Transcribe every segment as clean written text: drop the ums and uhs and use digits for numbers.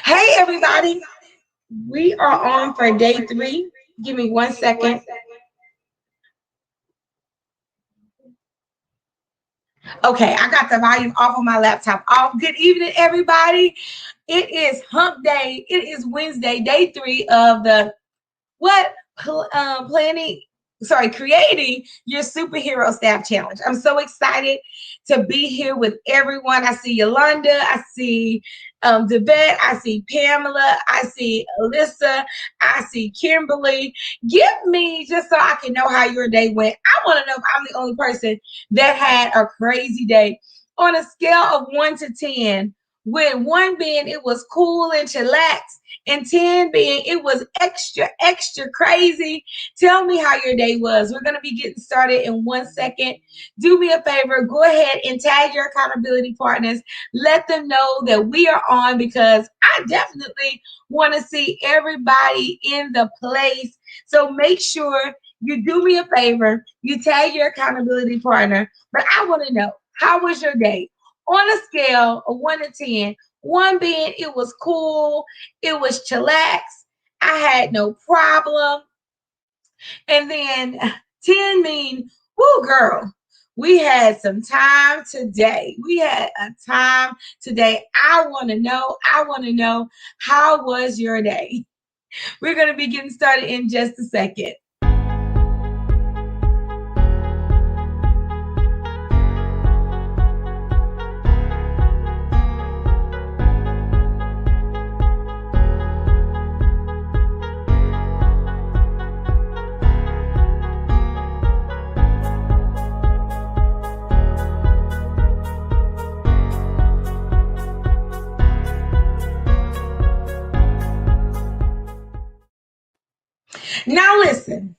Hey, everybody. We are on for day 3. Give me 1 second. Okay, I got the volume off on my laptop off. Good evening, everybody. It is hump day. It is Wednesday, day 3 of the what planning creating your superhero staff challenge. I'm so excited to be here with everyone. I see Yolanda, I see Devette, I see Pamela, I see Alyssa, I see Kimberly. Give me, just so I can know how your day went, I want to know if I'm the only person that had a crazy day. On a scale of 1 to 10, with 1 being it was cool and chillaxed, and 10 being it was extra crazy. Tell me how your day was. We're going to be getting started in 1 second. Do me a favor, go ahead and tag your accountability partners. Let them know that we are on, because I definitely want to see everybody in the place. So make sure you do me a favor, you tag your accountability partner. But I want to know, how was your day? On a scale of 1 to 10, 1 being it was cool, it was chillax, I had no problem. And then 10 mean, whoo, girl, we had some time today. We had a time today. I want to know, how was your day? We're going to be getting started in just a second. Now listen,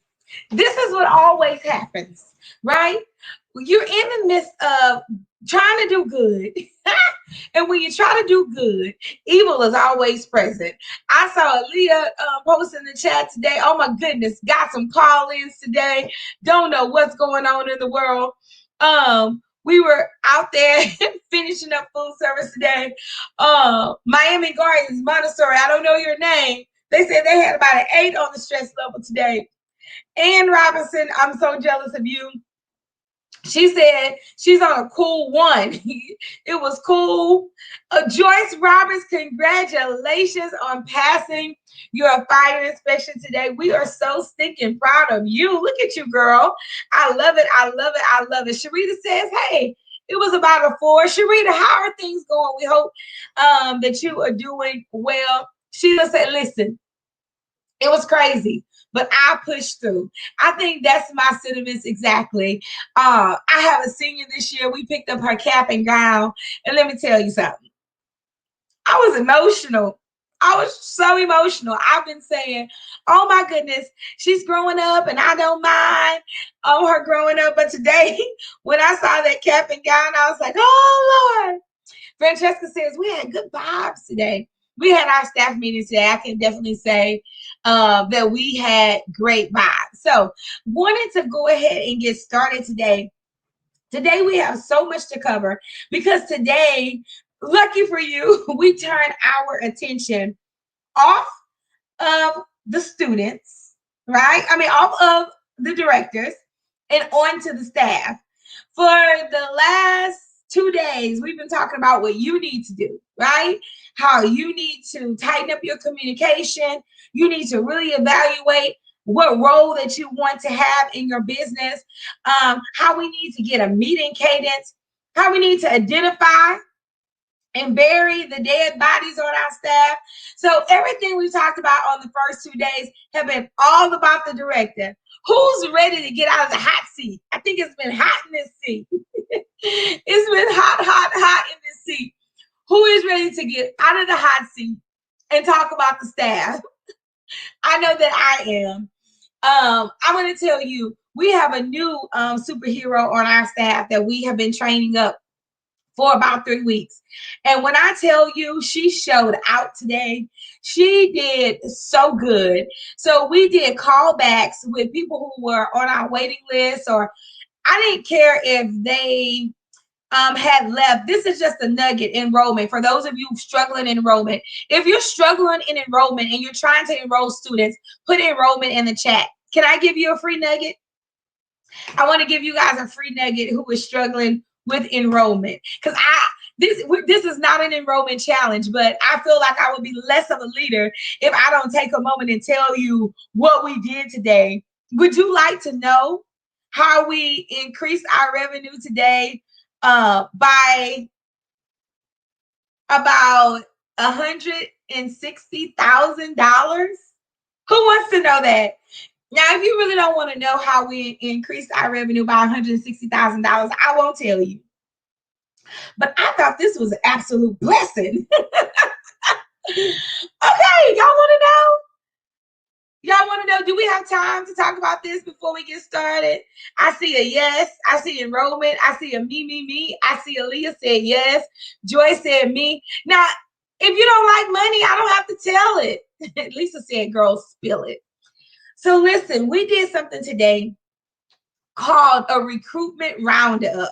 this is what always happens, right? You're in the midst of trying to do good. And when you try to do good, evil is always present. I saw Leah post in the chat today. Oh my goodness, got some call-ins today. Don't know what's going on in the world. We were out there finishing up food service today. Miami Gardens, Montessori, I don't know your name. They said they had about an 8 on the stress level today. Ann Robinson, I'm so jealous of you. She said she's on a cool 1. It was cool. Joyce Roberts, congratulations on passing your fire inspection today. We are so stinking proud of you. Look at you, girl. I love it. I love it. I love it. Sharita says, hey, it was about a 4. Sharita, how are things going? We hope that you are doing well. Sheila said, listen, it was crazy, but I pushed through. I think that's my sentiments exactly. I have a senior this year. We picked up her cap and gown. And let me tell you something. I was emotional. I was so emotional. I've been saying, oh my goodness, she's growing up and I don't mind her growing up. But today, when I saw that cap and gown, I was like, oh Lord. Francesca says, we had good vibes today. We had our staff meeting today. I can definitely say that we had great vibes. So wanted to go ahead and get started today. Today we have so much to cover, because today, lucky for you, we turn our attention off of the students, right? I mean, off of the directors and on to the staff. For the last 2 days, we've been talking about what you need to do, right? How you need to tighten up your communication. You need to really evaluate what role that you want to have in your business, how we need to get a meeting cadence, how we need to identify and bury the dead bodies on our staff. So everything we talked about on the first 2 days have been all about the director. Who's ready to get out of the hot seat? I think it's been hot in this seat. It's been hot in this seat. Who is ready to get out of the hot seat and talk about the staff? I know that I am. I'm going to tell you, we have a new superhero on our staff that we have been training up for about 3 weeks. And when I tell you she showed out today, she did so good. So we did callbacks with people who were on our waiting list, or I didn't care if they had left. This is just a nugget enrollment for those of you struggling in enrollment. If you're struggling in enrollment and you're trying to enroll students, put enrollment in the chat. Can I give you a free nugget? I want to give you guys a free nugget who is struggling with enrollment, because this is not an enrollment challenge, but I feel like I would be less of a leader if I don't take a moment and tell you what we did today. Would you like to know how we increased our revenue today by about $160,000? Who wants to know that? Now, if you really don't want to know how we increased our revenue by $160,000, I won't tell you. But I thought this was an absolute blessing. Okay, y'all want to know? Y'all want to know, do we have time to talk about this before we get started? I see a yes. I see enrollment. I see a me. I see Aaliyah said yes. Joy said me. Now, if you don't like money, I don't have to tell it. Lisa said, girl, spill it. So listen, we did something today called a recruitment roundup,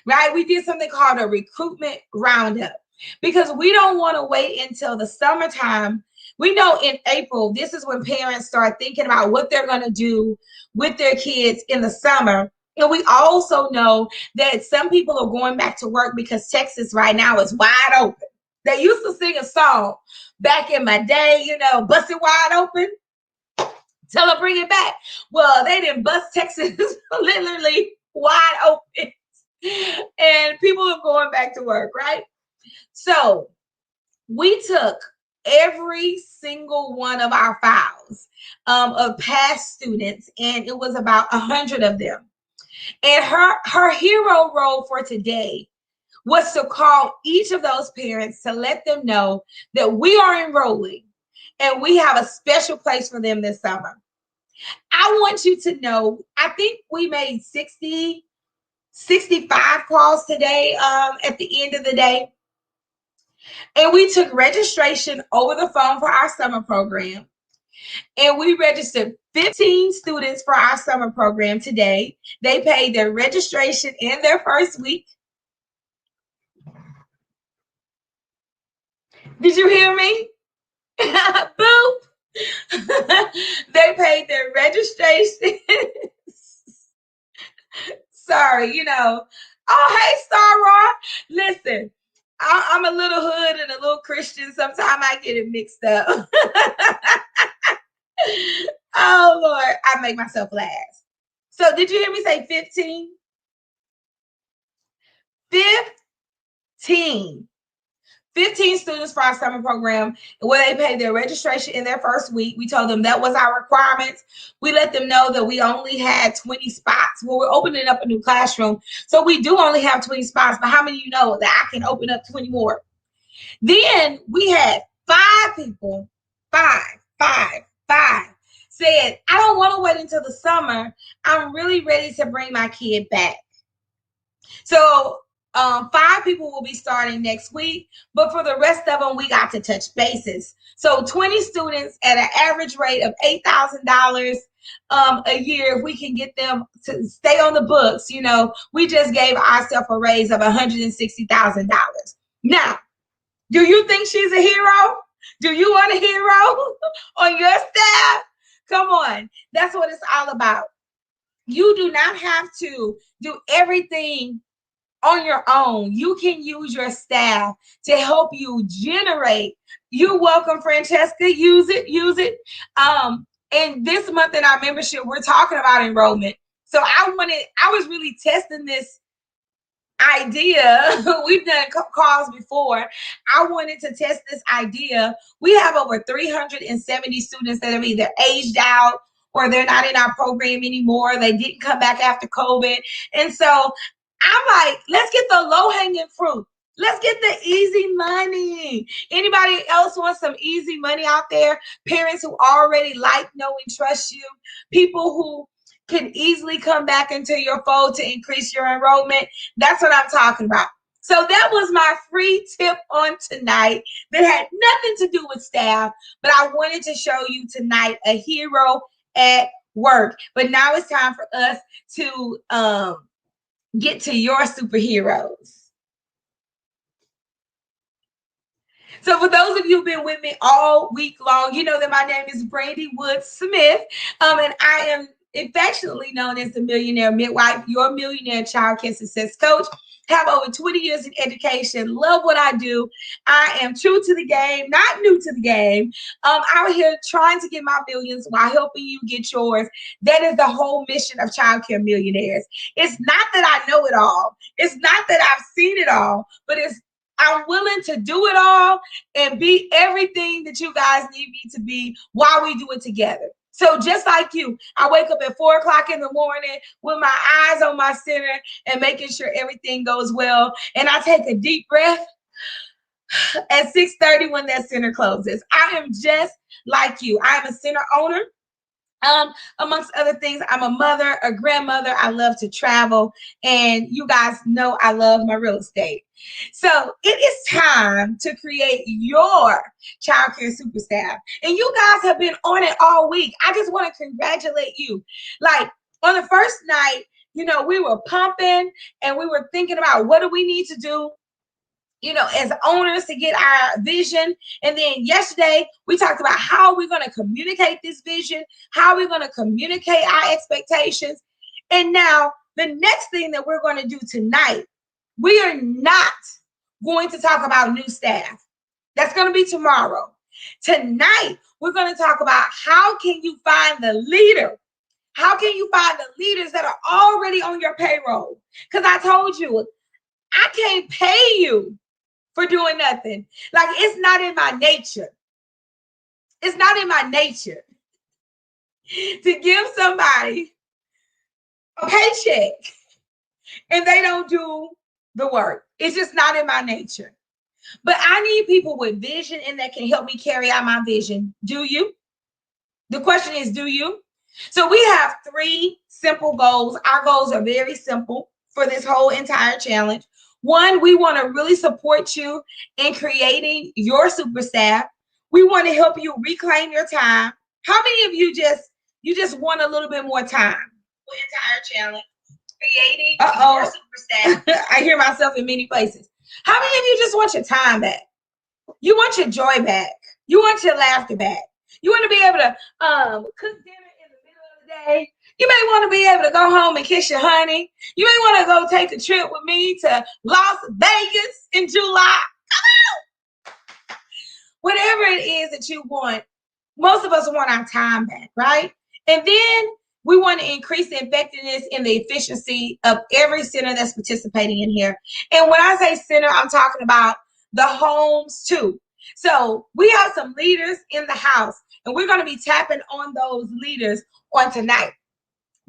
right? We did something called a recruitment roundup because we don't want to wait until the summertime. We know in April, this is when parents start thinking about what they're going to do with their kids in the summer. And we also know that some people are going back to work because Texas right now is wide open. They used to sing a song back in my day, you know, busted wide open. Tell them bring it back. Well, they didn't bust Texas literally wide open. And people are going back to work, right? So we took every single one of our files of past students, and it was about 100 of them. And her hero role for today was to call each of those parents to let them know that we are enrolling and we have a special place for them this summer. I want you to know, I think we made 60, 65 calls today at the end of the day. And we took registration over the phone for our summer program. And we registered 15 students for our summer program today. They paid their registration in their first week. Did you hear me? Boop. They paid their registration. Sorry, you know. Oh, hey, Star Raw. Listen, I'm a little hood and a little Christian. Sometimes I get it mixed up. Oh, Lord. I make myself laugh. So did you hear me say 15? 15. 15 students for our summer program where they paid their registration in their first week. We told them that was our requirements. We let them know that we only had 20 spots. Well, we're opening up a new classroom. So we do only have 20 spots, but how many of you know that I can open up 20 more? Then we had 5 people, five, said, I don't want to wait until the summer. I'm really ready to bring my kid back. So 5 people will be starting next week, but for the rest of them, we got to touch bases. So 20 students at an average rate of $8,000 a year, if we can get them to stay on the books, you know, we just gave ourselves a raise of $160,000. Now, do you think she's a hero? Do you want a hero on your staff? Come on. That's what it's all about. You do not have to do everything on your own. You can use your staff to help you generate. You're welcome, Francesca. Use it. And this month in our membership, we're talking about enrollment. So I was really testing this idea. We've done calls before. I wanted to test this idea. We have over 370 students that have either aged out or they're not in our program anymore. They didn't come back after COVID. And so I'm like, let's get the low-hanging fruit. Let's get the easy money. Anybody else want some easy money out there? Parents who already like, know, and trust you. People who can easily come back into your fold to increase your enrollment. That's what I'm talking about. So that was my free tip on tonight that had nothing to do with staff, but I wanted to show you tonight a hero at work. But now it's time for us to get to your superheroes. So for those of you who've been with me all week long, you know that my name is Brandy Wood Smith, and I am affectionately known as the Millionaire Midwife, your millionaire child care success coach. Have over 20 years in education, love what I do. I am true to the game, not new to the game. Out here trying to get my millions while helping you get yours. That is the whole mission of Childcare Millionaires. It's not that I know it all. It's not that I've seen it all, but I'm willing to do it all and be everything that you guys need me to be while we do it together. So just like you, I wake up at 4 o'clock in the morning with my eyes on my center and making sure everything goes well. And I take a deep breath at 6:30 when that center closes. I am just like you. I am a center owner. Amongst other things, I'm a mother, a grandmother. I love to travel, and you guys know I love my real estate. So it is time to create your childcare super staff. And you guys have been on it all week. I just want to congratulate you. Like on the first night, you know, we were pumping and we were thinking about what do we need to do, you know, as owners to get our vision. And then yesterday we talked about how we're going to communicate this vision, how we're going to communicate our expectations. And now the next thing that we're going to do tonight, we are not going to talk about new staff. That's going to be tomorrow. Tonight, we're going to talk about how can you find the leader? How can you find the leaders that are already on your payroll? Because I told you, I can't pay you for doing nothing. Like, it's not in my nature. It's not in my nature to give somebody a paycheck and they don't do the work. It's just not in my nature. But I need people with vision and that can help me carry out my vision. Do you? The question is, do you? So we have 3 simple goals. Our goals are very simple for this whole entire challenge. One, we want to really support you in creating your super staff. We want to help you reclaim your time. How many of you just want a little bit more time? For the entire challenge, creating your super staff. I hear myself in many places. How many of you just want your time back? You want your joy back. You want your laughter back. You want to be able to cook dinner in the middle of the day. You may want to be able to go home and kiss your honey. You may want to go take a trip with me to Las Vegas in July. Come on! Whatever it is that you want, most of us want our time back, right? And then we want to increase the effectiveness and the efficiency of every center that's participating in here. And when I say center, I'm talking about the homes too. So we have some leaders in the house, and we're going to be tapping on those leaders on tonight.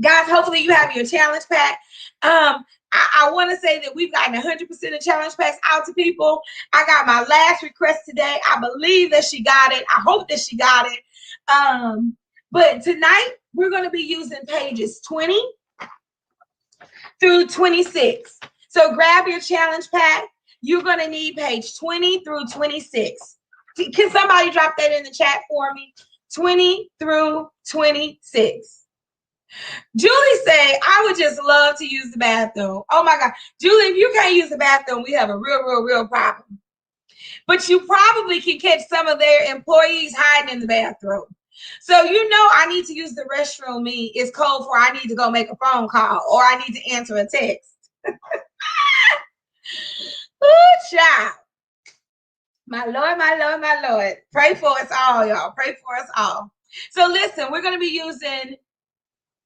Guys, hopefully you have your challenge pack. I want to say that we've gotten 100% of challenge packs out to people. I got my last request today. I believe that she got it. I hope that she got it. But tonight, we're going to be using pages 20 through 26. So grab your challenge pack. You're going to need page 20 through 26. Can somebody drop that in the chat for me? 20 through 26. Julie say, I would just love to use the bathroom. Oh my God. Julie, if you can't use the bathroom, we have a real problem. But you probably can catch some of their employees hiding in the bathroom. So you know I need to use the restroom. It's code for I need to go make a phone call or I need to answer a text. Ooh, child. My Lord, my Lord, my Lord. Pray for us all, y'all. Pray for us all. So listen, we're going to be using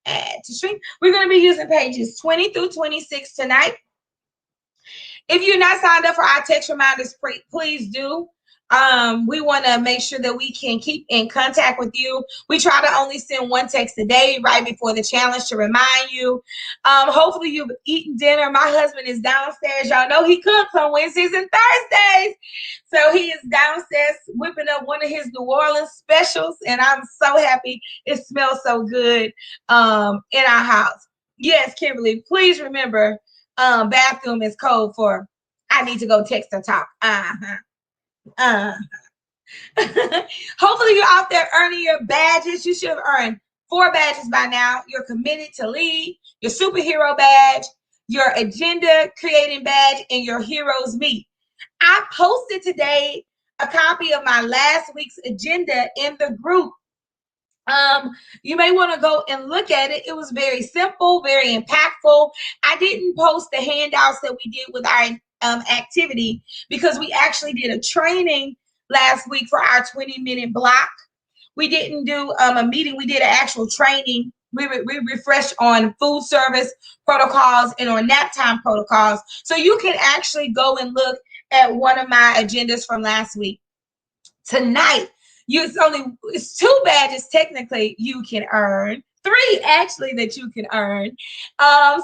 add to shrink. We're going to be using pages 20 through 26 tonight. If you're not signed up for our text reminders, please do. We want to make sure that we can keep in contact with you. We try to only send 1 text a day right before the challenge to remind you. Hopefully you've eaten dinner. My husband is downstairs. Y'all know he cooks on Wednesdays and Thursdays. So he is downstairs whipping up one of his New Orleans specials. And I'm so happy. It smells so good in our house. Yes, Kimberly, please remember bathroom is code for I need to go text or talk. Hopefully you're out there earning your badges. You should have earned 4 badges by now. You're committed to lead, your superhero badge, your agenda creating badge, and your heroes meet. I posted today a copy of my last week's agenda in the group. You may want to go and look at it. It was very simple, very impactful. I didn't post the handouts that we did with our activity because we actually did a training last week for our 20-minute block. We didn't do a meeting. We did an actual training. We refreshed on food service protocols and on nap time protocols. So you can actually go and look at one of my agendas from last week. Tonight, it's 2 badges technically you can earn, 3 actually that you can earn.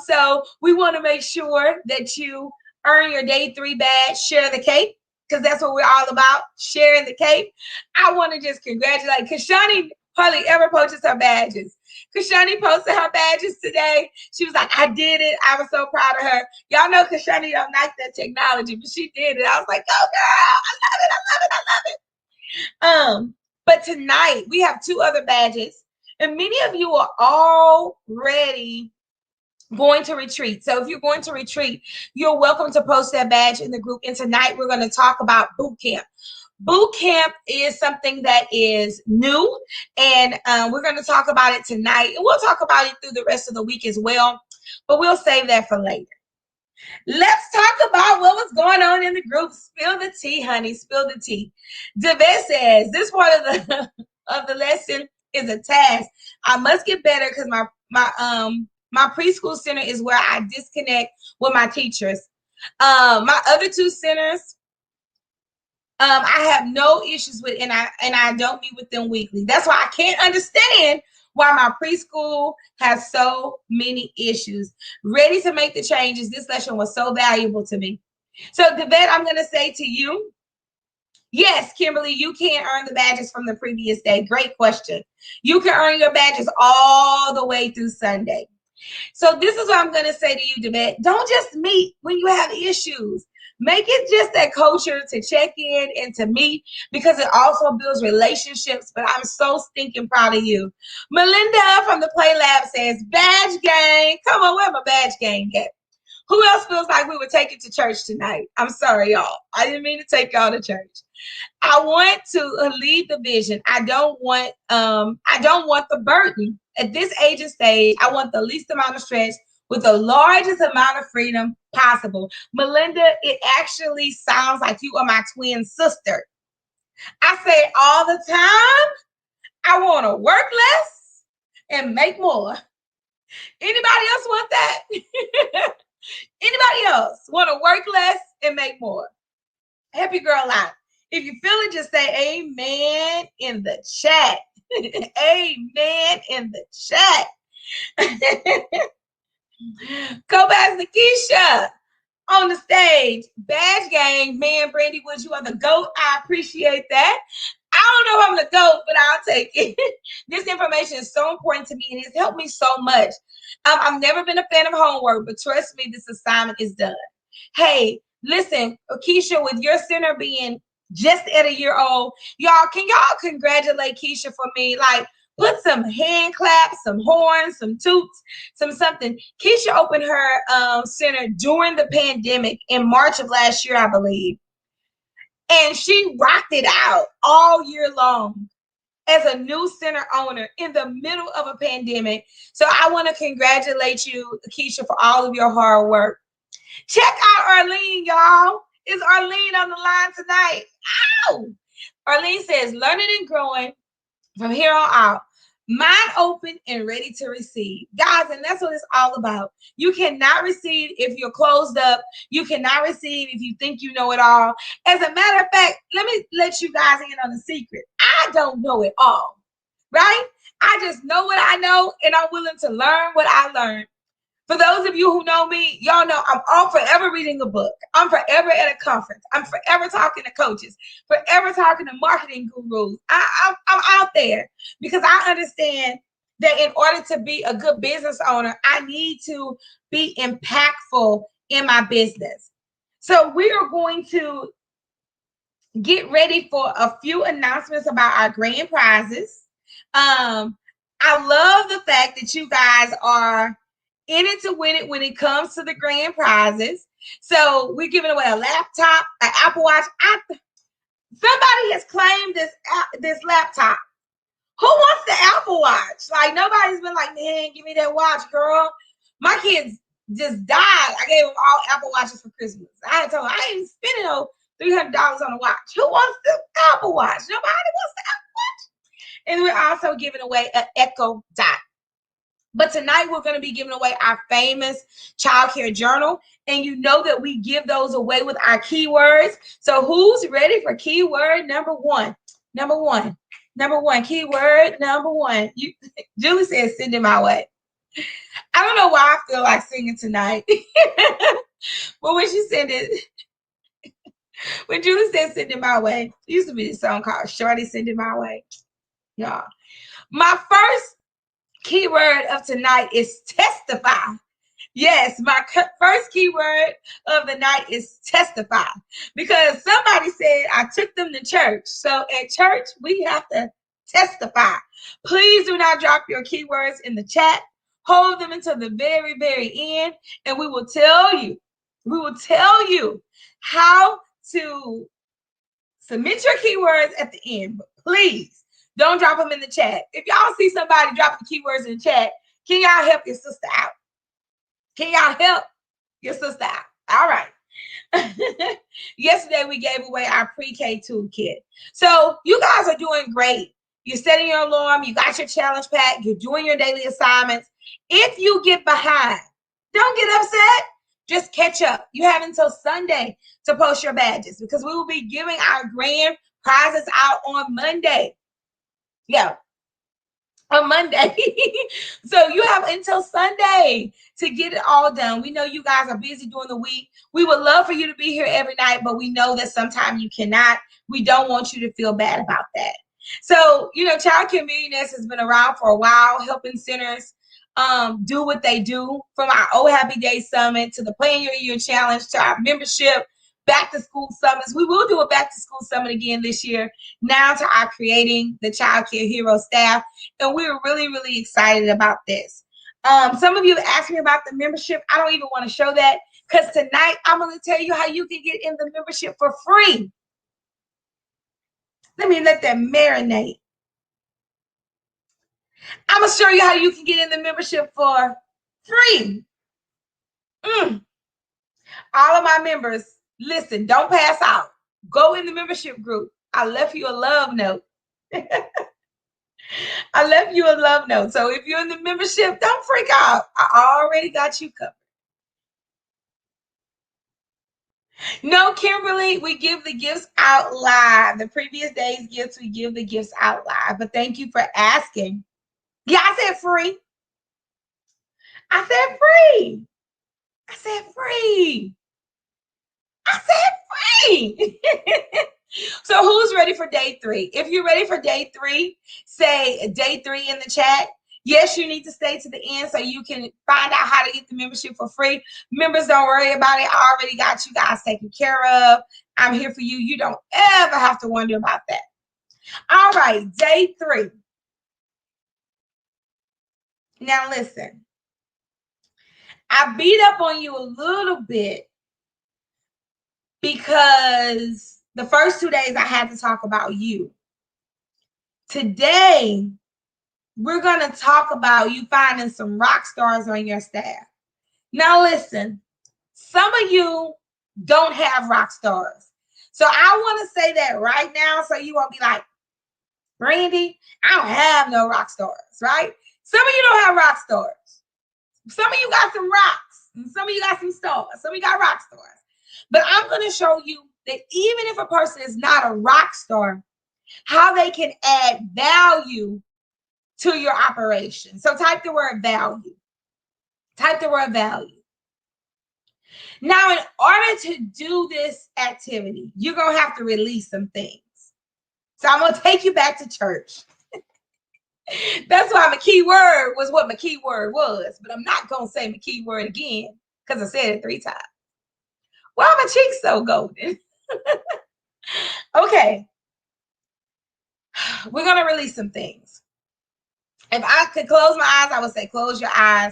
So we want to make sure that you earn your day 3 badge, share the cake, because that's what we're all about, sharing the cake. I want to just congratulate Kashani. Hardly ever posts her badges. Kashani posted her badges today. She was like, I did it. I was so proud of her. Y'all know Kashani don't like that technology, but she did it. I was like, go girl. I love it. I love it. I love it. But tonight we have 2 other badges, and many of you are already going to retreat. So if you're going to retreat, you're welcome to post that badge in the group. And tonight we're going to talk about boot camp. Boot camp is something that is new, and we're going to talk about it tonight, and we'll talk about it through the rest of the week as well, but we'll save that for later. Let's talk about what was going on in the group. Spill the tea, honey. Spill the tea. Devette says, this part of the of the lesson is a task. I must get better because my preschool center is where I disconnect with my teachers. My other 2 centers, I have no issues with, and I don't meet with them weekly. That's why I can't understand why my preschool has so many issues. Ready to make the changes. This lesson was so valuable to me. So, Devette, I'm going to say to you, yes, Kimberly, you can earn the badges from the previous day. Great question. You can earn your badges all the way through Sunday. So this is what I'm going to say to you, Devette. Don't just meet when you have issues. Make it just that culture to check in and to meet, because it also builds relationships. But I'm so stinking proud of you. Melinda from the Play Lab says, badge gang. Come on, where my badge gang at? Who else feels like we were taken to church tonight? I'm sorry, y'all. I didn't mean to take y'all to church. I want to lead the vision. I don't want the burden. At this age and stage, I want the least amount of stress with the largest amount of freedom possible. Melinda, it actually sounds like you are my twin sister. I say all the time, I want to work less and make more. Anybody else want that? Anybody else want to work less and make more? Help your girl out. If you feel it, just say amen in the chat. Amen in the chat. Go back to Keisha on the stage. Badge gang, man, Brandy Woods, you are the GOAT. I appreciate that. I don't know if I'm the GOAT, but I'll take it. This information is so important to me, and it's helped me so much. I've never been a fan of homework, but trust me, this assignment is done. Hey, listen, Keisha, with your center being just at a year old, can y'all congratulate Keisha for me? Like, put some hand claps, some horns, some toots, something. Keisha opened her center during the pandemic in March of last year, I believe. And she rocked it out all year long as a new center owner in the middle of a pandemic. So I want to congratulate you, Keisha, for all of your hard work. Check out Arlene, y'all. Is Arlene on the line tonight? Ow! Arlene says, learning and growing from here on out. Mind open and ready to receive. Guys, and that's what it's all about. You cannot receive if you're closed up. You cannot receive if you think you know it all. As a matter of fact, let me let you guys in on a secret. I don't know it all, right? I just know what I know, and I'm willing to learn what I learned. For those of you who know me, y'all know I'm forever reading a book. I'm forever at a conference. I'm forever talking to coaches, forever talking to marketing gurus. I'm out there because I understand that in order to be a good business owner, I need to be impactful in my business. So we are going to get ready for a few announcements about our grand prizes. I love the fact that you guys are in it to win it when it comes to the grand prizes. So we're giving away a laptop, an Apple Watch. Somebody has claimed this laptop. Who wants the Apple Watch? Like, nobody's been like, man, give me that watch, girl. My kids just died. I gave them all Apple Watches for Christmas. I told them I ain't spending no $300 on a watch. Who wants the Apple Watch? Nobody wants the Apple Watch. And we're also giving away an Echo Dot. But tonight we're going to be giving away our famous childcare journal. And you know that we give those away with our keywords. So who's ready for keyword number one? Number one, keyword number one. Julie says, send it my way. I don't know why I feel like singing tonight. But when she said it, when Julie said send it my way, it used to be this song called Shorty Send It My Way. Y'all. My first keyword of tonight is testify. Yes, my first keyword of the night is testify, because somebody said I took them to church. So at church, we have to testify. Please do not drop your keywords in the chat. Hold them until the very, very end, and we will tell you how to submit your keywords at the end. But please don't drop them in the chat. If y'all see somebody drop the keywords in the chat, can y'all help your sister out? Can y'all help your sister out? All right. Yesterday, we gave away our pre-K toolkit. So you guys are doing great. You're setting your alarm. You got your challenge pack. You're doing your daily assignments. If you get behind, don't get upset. Just catch up. You have until Sunday to post your badges, because we will be giving our grand prizes out on Monday. Yeah, on Monday. So you have until Sunday to get it all done. We know you guys are busy during the week. We would love for you to be here every night, but we know that sometimes you cannot. We don't want you to feel bad about that. So, Childcare Millionaires has been around for a while, helping centers do what they do, from our Oh Happy Day Summit to the Plan Your Year Challenge to our membership back to school summits. We will do a back to school summit again this year, now to our Creating the Childcare Hero staff. And we're really, really excited about this. Some of you asked me about the membership. I don't even want to show that, because tonight I'm going to tell you how you can get in the membership for free. Let me let that marinate. I'm going to show you how you can get in the membership for free. All of my members, listen, don't pass out. Go in the membership group. I left you a love note. I left you a love note. So if you're in the membership, don't freak out. I already got you covered. No, Kimberly, we give the gifts out live. The previous day's gifts, we give the gifts out live. But thank you for asking. Yeah, I said free. I said free. I said free. I said free. So who's ready for day 3? If you're ready for day 3, say day 3 in the chat. Yes, you need to stay to the end so you can find out how to get the membership for free. Members, don't worry about it. I already got you guys taken care of. I'm here for you. You don't ever have to wonder about that. All right, day 3. Now listen, I beat up on you a little bit because the first 2 days I had to talk about you. Today, we're going to talk about you finding some rock stars on your staff. Now listen, some of you don't have rock stars. So I want to say that right now so you won't be like, Brandy, I don't have no rock stars, right? Some of you don't have rock stars. Some of you got some rocks. And some of you got some stars. Some of you got rock stars. But I'm going to show you that even if a person is not a rock star, how they can add value to your operation. So type the word value. Type the word value. Now, in order to do this activity, you're going to have to release some things. So I'm going to take you back to church. That's why my key word was what my key word was. But I'm not going to say my key word again because I said it 3 times. Why are my cheeks so golden? Okay. We're going to release some things. If I could close my eyes, I would say close your eyes.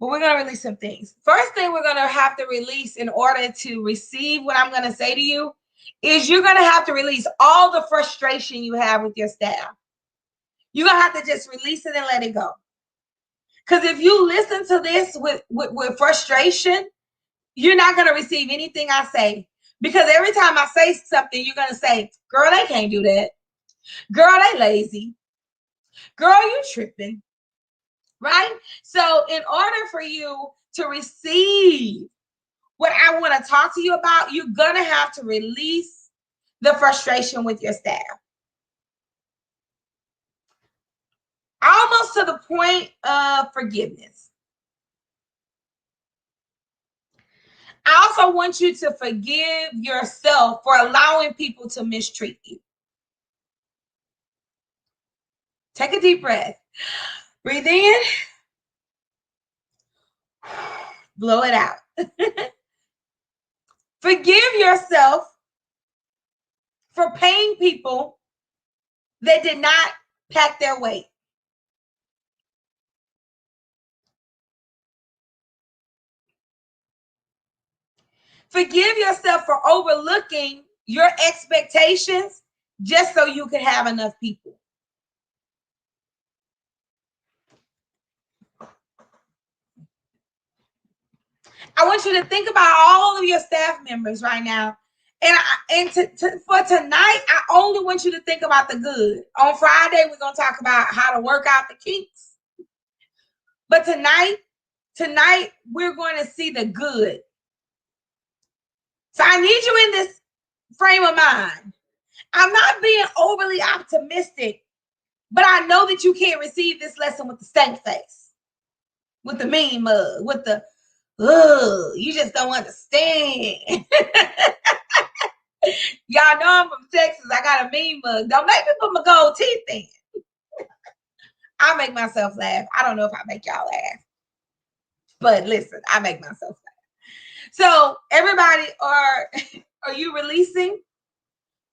But we're going to release some things. First thing we're going to have to release in order to receive what I'm going to say to you is you're going to have to release all the frustration you have with your staff. You're going to have to just release it and let it go. Because if you listen to this with frustration, you're not going to receive anything I say. Because every time I say something, you're going to say, girl, they can't do that. Girl, they lazy. Girl, you tripping. Right? So in order for you to receive what I want to talk to you about, you're going to have to release the frustration with your staff. Almost to the point of forgiveness. I also want you to forgive yourself for allowing people to mistreat you. Take a deep breath. Breathe in. Blow it out. Forgive yourself for paying people that did not pack their weight. Forgive yourself for overlooking your expectations just so you can have enough people. I want you to think about all of your staff members right now. For tonight, I only want you to think about the good. On Friday, we're going to talk about how to work out the kinks. But tonight, we're going to see the good. So I need you in this frame of mind. I'm not being overly optimistic, but I know that you can't receive this lesson with the stank face, with the mean mug, with the, you just don't understand. Y'all know I'm from Texas. I got a mean mug. Don't make me put my gold teeth in. I make myself laugh. I don't know if I make y'all laugh. But listen, I make myself laugh. So everybody, are you releasing?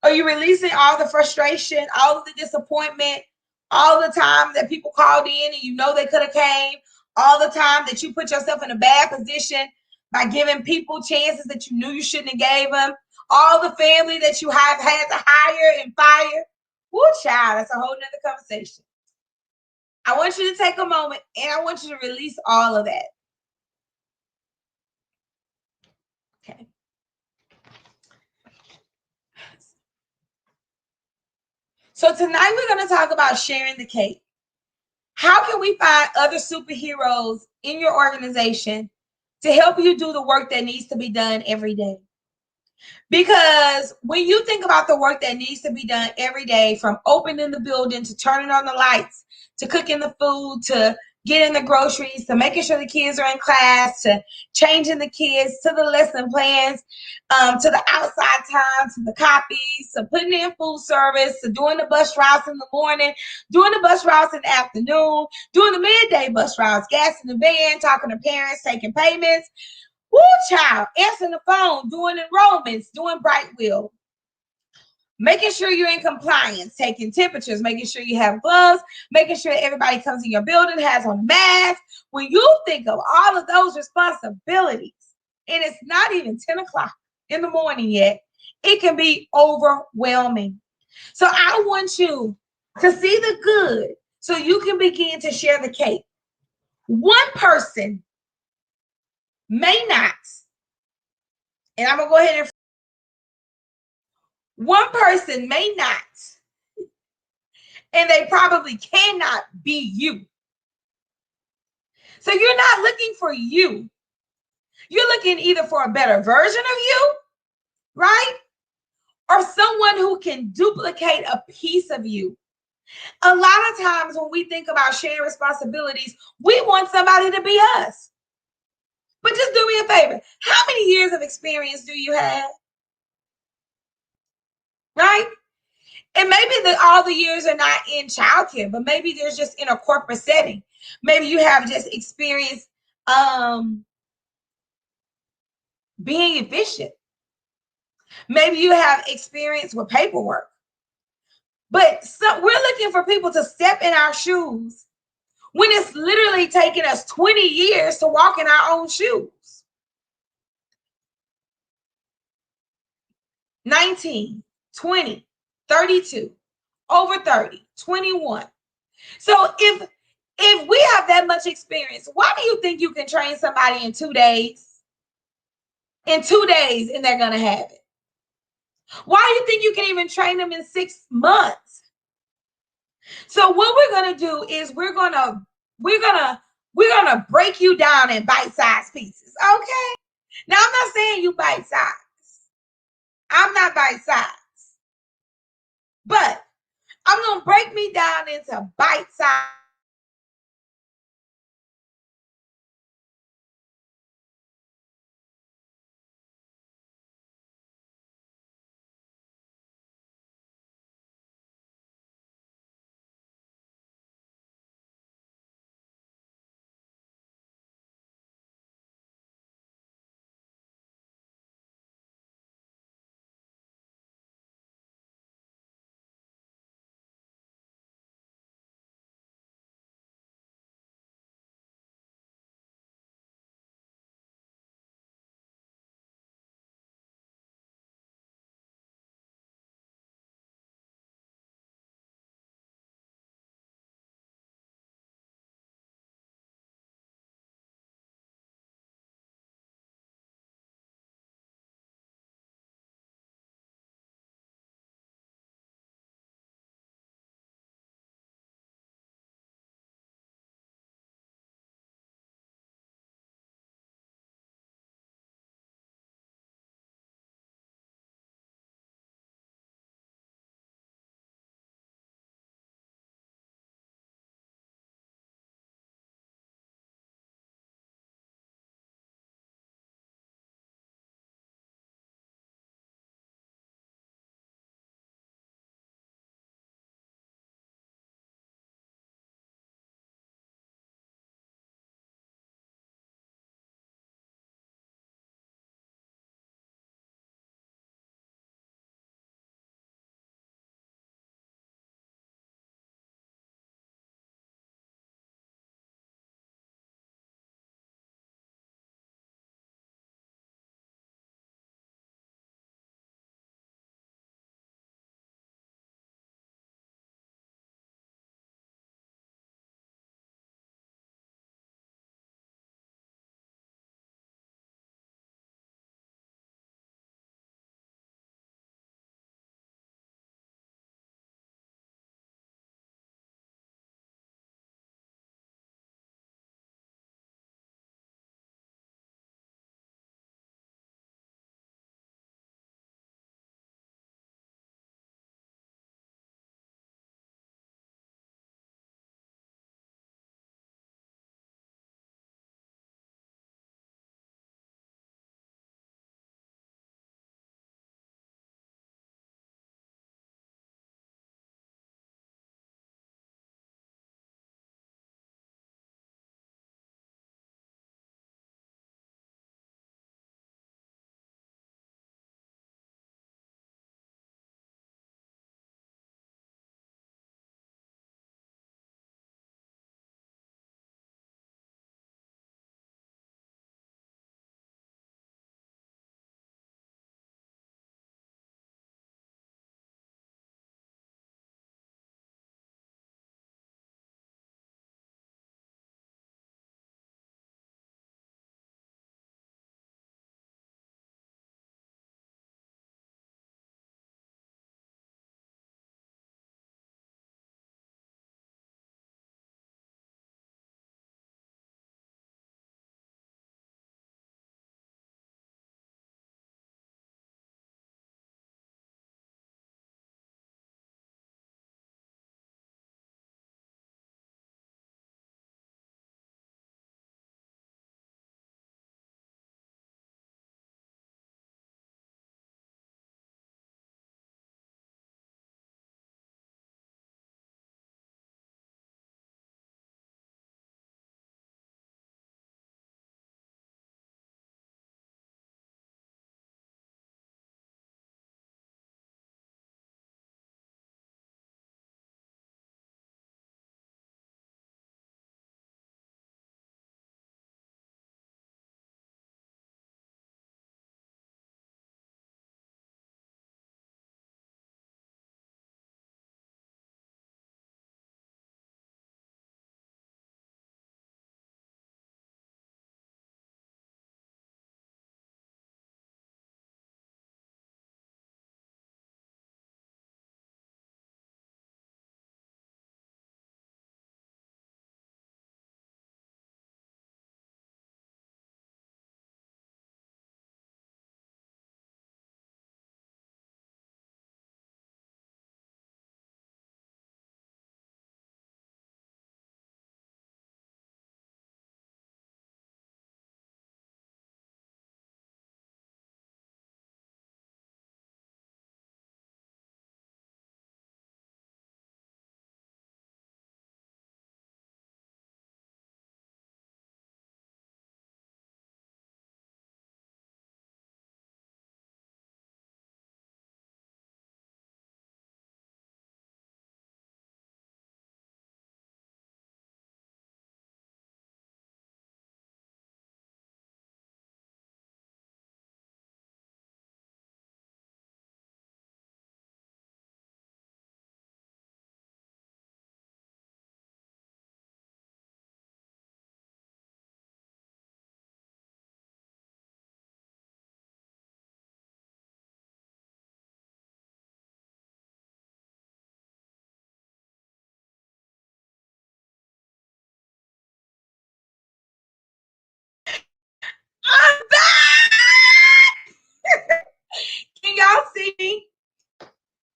Are you releasing all the frustration, all of the disappointment, all the time that people called in and you know they could have came, all the time that you put yourself in a bad position by giving people chances that you knew you shouldn't have gave them, all the family that you have had to hire and fire? Woo, child, that's a whole nother conversation. I want you to take a moment and I want you to release all of that. Okay. So tonight we're going to talk about sharing the cake. How can we find other superheroes in your organization to help you do the work that needs to be done every day? Because when you think about the work that needs to be done every day, from opening the building to turning on the lights, to cooking the food, to getting the groceries, to making sure the kids are in class, to changing the kids, to the lesson plans, to the outside time, to the copies, to putting in food service, to doing the bus routes in the morning, doing the bus routes in the afternoon, doing the midday bus routes, gas in the van, talking to parents, taking payments. Woo, child, answering the phone, doing enrollments, doing bright wheel, making sure you're in compliance, taking temperatures, making sure you have gloves, making sure everybody comes in your building has on a mask. When you think of all of those responsibilities, and it's not even 10 o'clock in the morning yet, it can be overwhelming. So I want you to see the good so you can begin to share the cake. One person may not, and I'm going to go ahead and one person may not, and they probably cannot be you. So you're not looking for you. You're looking either for a better version of you, right? Or someone who can duplicate a piece of you. A lot of times when we think about sharing responsibilities, we want somebody to be us. But just do me a favor. How many years of experience do you have? Right? And maybe all the years are not in childcare, but maybe there's just in a corporate setting. Maybe you have just experience being efficient. Maybe you have experience with paperwork. But we're looking for people to step in our shoes when it's literally taken us 20 years to walk in our own shoes. 19, 20, 32, over 30, 21. So if we have that much experience, why do you think you can train somebody in 2 days? In 2 days, and they're gonna have it. Why do you think you can even train them in 6 months? So what we're gonna do is we're gonna break you down in bite-sized pieces. Okay. Now I'm not saying you bite-sized. I'm not bite-sized, but I'm gonna break me down into bite-sized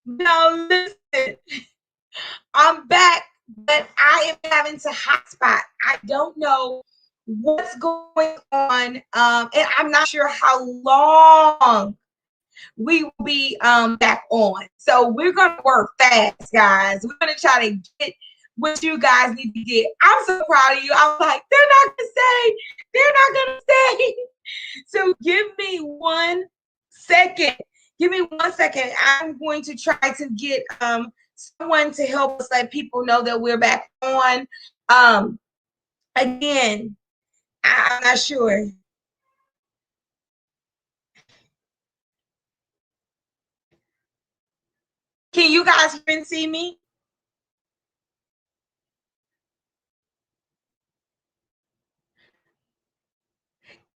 Now listen, I'm back, but I am having to hotspot. I don't know what's going on, and I'm not sure how long we will be back on. So we're gonna work fast, guys. We're gonna try to get what you guys need to get. I'm so proud of you. I was like, they're not gonna say. So give me 1 second. Give me 1 second. I'm going to try to get someone to help us let people know that we're back on. Again, I'm not sure. Can you guys hear and see me?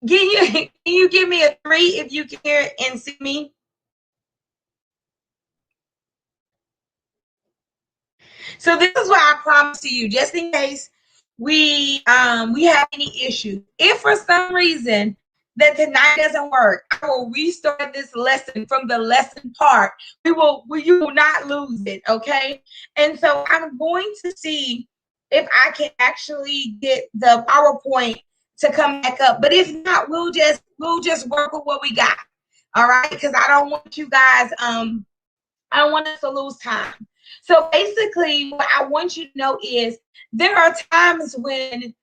Can you give me a 3 if you can hear and see me? So this is what I promise to you, just in case we have any issues. If for some reason that tonight doesn't work, I will restart this lesson from the lesson part. You will not lose it, okay? And so I'm going to see if I can actually get the PowerPoint to come back up. But if not, we'll just work with what we got. All right, because I don't want you guys I don't want us to lose time. So basically, what I want you to know is there are times when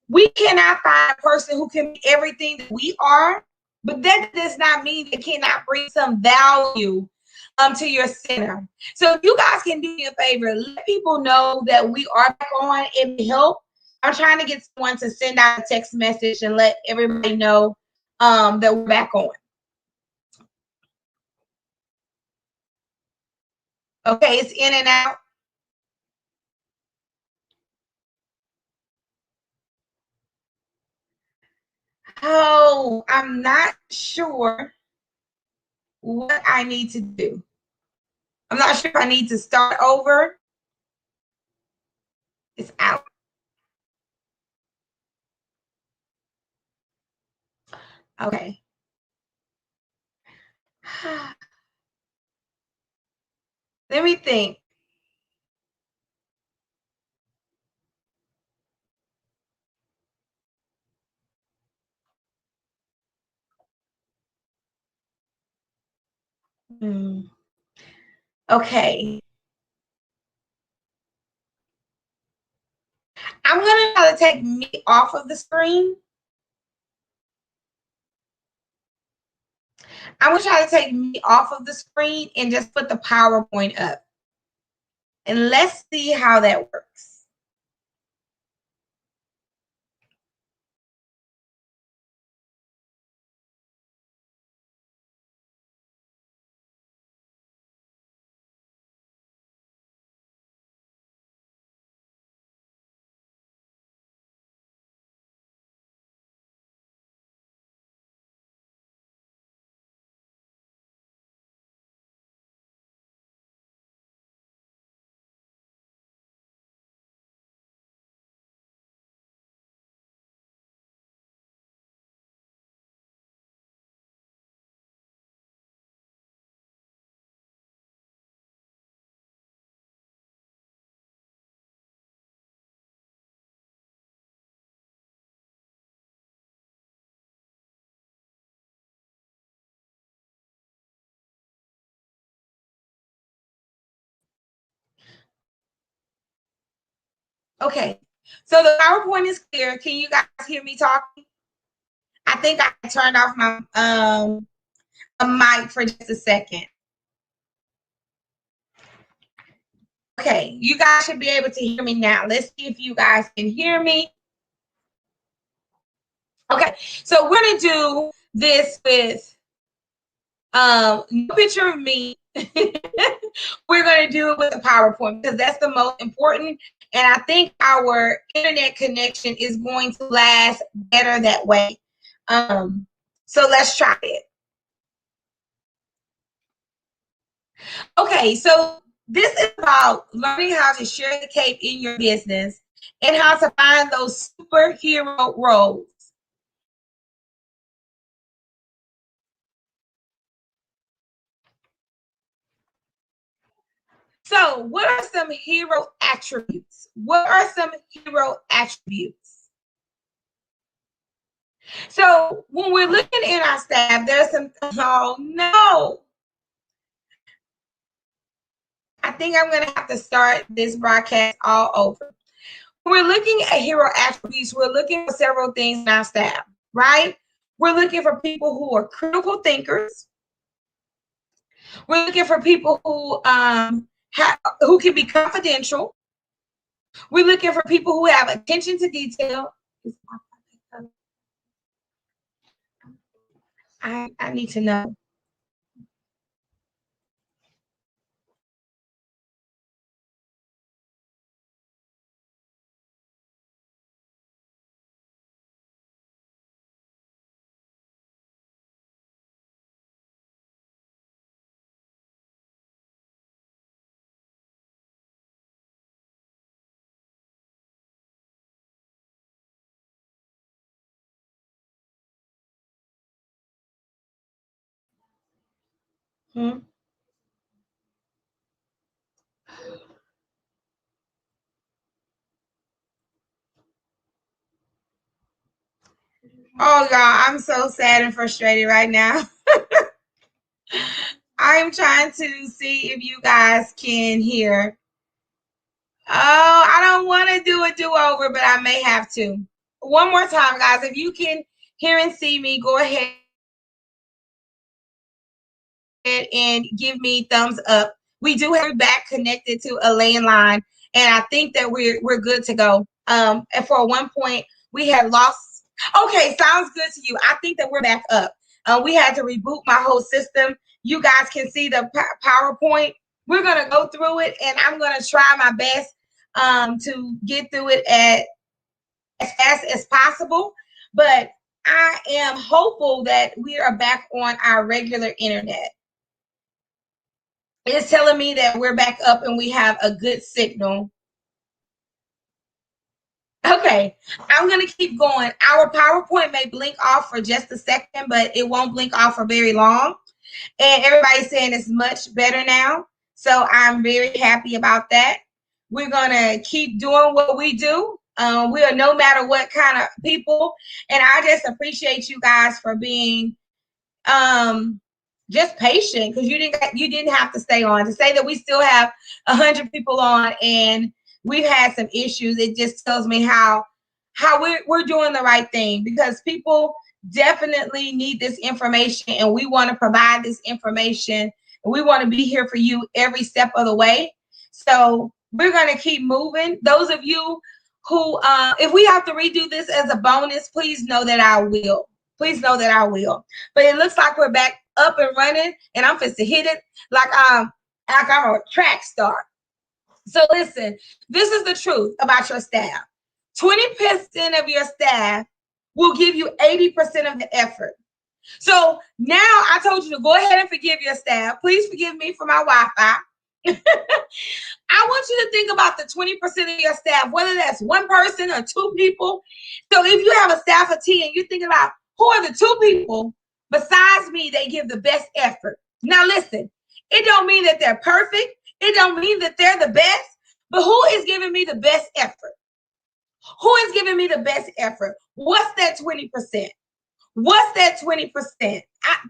we cannot find a person who can be everything that we are, but that does not mean they cannot bring some value to your center. So if you guys can do me a favor, let people know that we are back on and help. I'm trying to get someone to send out a text message and let everybody know that we're back on. Okay, it's in and out. Oh, I'm not sure what I need to do. I'm not sure if I need to start over. It's out. Okay. Let me think. Hmm. Okay. I'm going to try to take me off of the screen. I'm going to try to take me off of the screen and just put the PowerPoint up. And let's see how that works. Okay. So the PowerPoint is clear. Can you guys hear me talking? I think I turned off my a mic for just a second. Okay, you guys should be able to hear me now. Let's see if you guys can hear me. Okay, so we're gonna do this with no picture of me. We're gonna do it with a PowerPoint because that's the most important. And I think our internet connection is going to last better that way. So let's try it. Okay, so this is about learning how to share the cake in your business and how to find those superhero roles. So, what are some hero attributes? What are some hero attributes? So, when we're looking in our staff, there's some, oh no. I think I'm going to have to start this broadcast all over. When we're looking at hero attributes, we're looking for several things in our staff, right? We're looking for people who are critical thinkers. We're looking for people who can be confidential. We're looking for people who have attention to detail. I need to know. Hmm? Oh, y'all, I'm so sad and frustrated right now. I'm trying to see if you guys can hear. Oh, I don't want to do a do-over, but I may have to. One more time, guys. If you can hear and see me, go ahead and give me thumbs up. We do have back connected to a landline, and I think that we're good to go. And for one point, we had lost. Okay, sounds good to you. I think that we're back up. We had to reboot my whole system. You guys can see the PowerPoint. We're gonna go through it, and I'm gonna try my best to get through it as fast as possible. But I am hopeful that we are back on our regular internet. It's telling me that we're back up and we have a good signal. Okay, I'm going to keep going. Our PowerPoint may blink off for just a second, but it won't blink off for very long. And everybody's saying it's much better now. So I'm very happy about that. We're going to keep doing what we do. We are no matter what kind of people. And I just appreciate you guys for being just patient, because you didn't have to stay on. To say that we still have 100 people on and we've had some issues, it just tells me how we're doing the right thing, because people definitely need this information and we want to provide this information and we want to be here for you every step of the way. So we're going to keep moving. Those of you who if we have to redo this as a bonus, please know that I will. Please know that I will. But it looks like we're back up and running, and I'm supposed to hit it like I'm a track star. So listen, this is the truth about your staff. 20% of your staff will give you 80% of the effort. So now I told you to go ahead and forgive your staff. Please forgive me for my Wi-Fi. I want you to think about the 20% of your staff, whether that's one person or two people. So if you have a staff of 10, you're thinking about who are the two people besides me that give the best effort. Now listen, it don't mean that they're perfect. It don't mean that they're the best, but who is giving me the best effort? Who is giving me the best effort? What's that 20%? What's that 20%?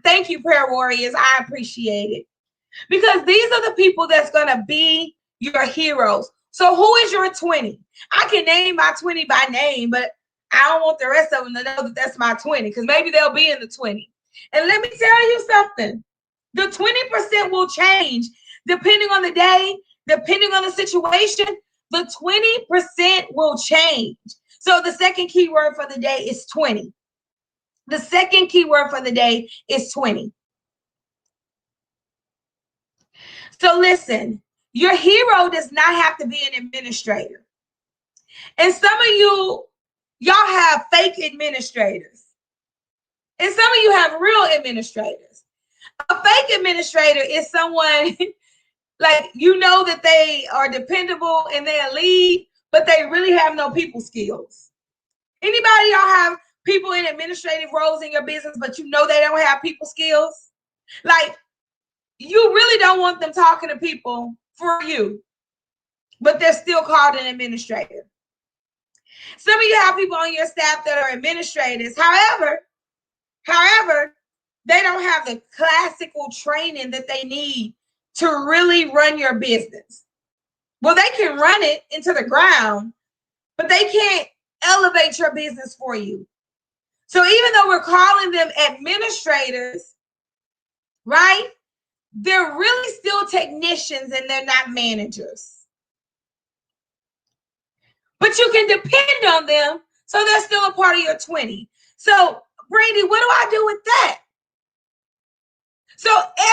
Thank you, prayer warriors. I appreciate it. Because these are the people that's going to be your heroes. So who is your 20? I can name my 20 by name, but I don't want the rest of them to know that that's my 20, because maybe they'll be in the 20. And let me tell you something. The 20% will change depending on the day, depending on the situation. The 20% will change. So the second key word for the day is 20. The second key word for the day is 20. So listen, your hero does not have to be an administrator. And some of y'all have fake administrators. And some of you have real administrators. A fake administrator is someone like, you know, that they are dependable and they'll lead, but they really have no people skills. Anybody y'all have people in administrative roles in your business, but you know they don't have people skills? Like, you really don't want them talking to people for you, but they're still called an administrator. Some of you have people on your staff that are administrators. However, they don't have the classical training that they need to really run your business. Well, they can run it into the ground, but they can't elevate your business for you. So even though we're calling them administrators, right? They're really still technicians and they're not managers. But you can depend on them, so they're still a part of your 20. So, Brandy, what do I do with that? So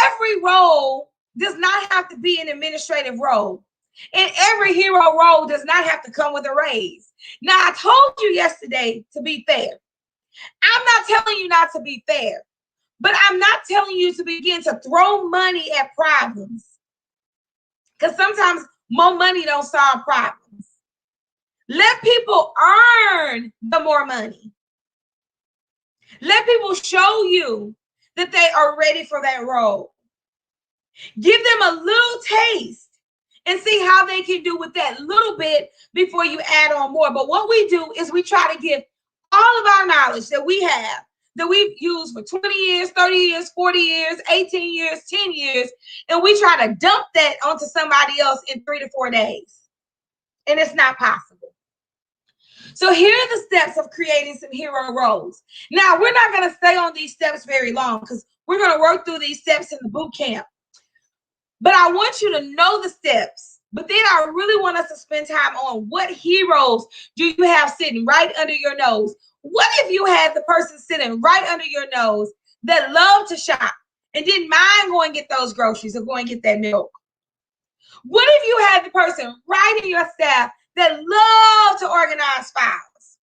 every role does not have to be an administrative role. And every hero role does not have to come with a raise. Now, I told you yesterday to be fair. I'm not telling you not to be fair, but I'm not telling you to begin to throw money at problems. Because sometimes more money don't solve problems. Let people earn the more money. Let people show you that they are ready for that role. Give them a little taste and see how they can do with that little bit before you add on more. But what we do is we try to give all of our knowledge that we have, that we've used for 20 years, 30 years, 40 years, 18 years, 10 years, and we try to dump that onto somebody else in 3 to 4 days. And it's not possible. So here are the steps of creating some hero roles. Now, we're not going to stay on these steps very long because we're going to work through these steps in the boot camp. But I want you to know the steps. But then I really want us to spend time on what heroes do you have sitting right under your nose? What if you had the person sitting right under your nose that loved to shop and didn't mind going and get those groceries or go and get that milk? What if you had the person right in your staff that love to organize files?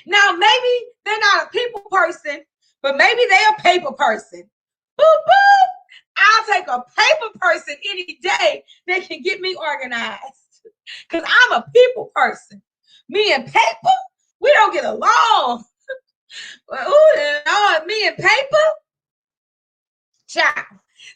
Now, maybe they're not a people person, but maybe they're a paper person. Boop, boop. I'll take a paper person any day that can get me organized because I'm a people person. Me and paper, we don't get along. Ooh, me and paper, child.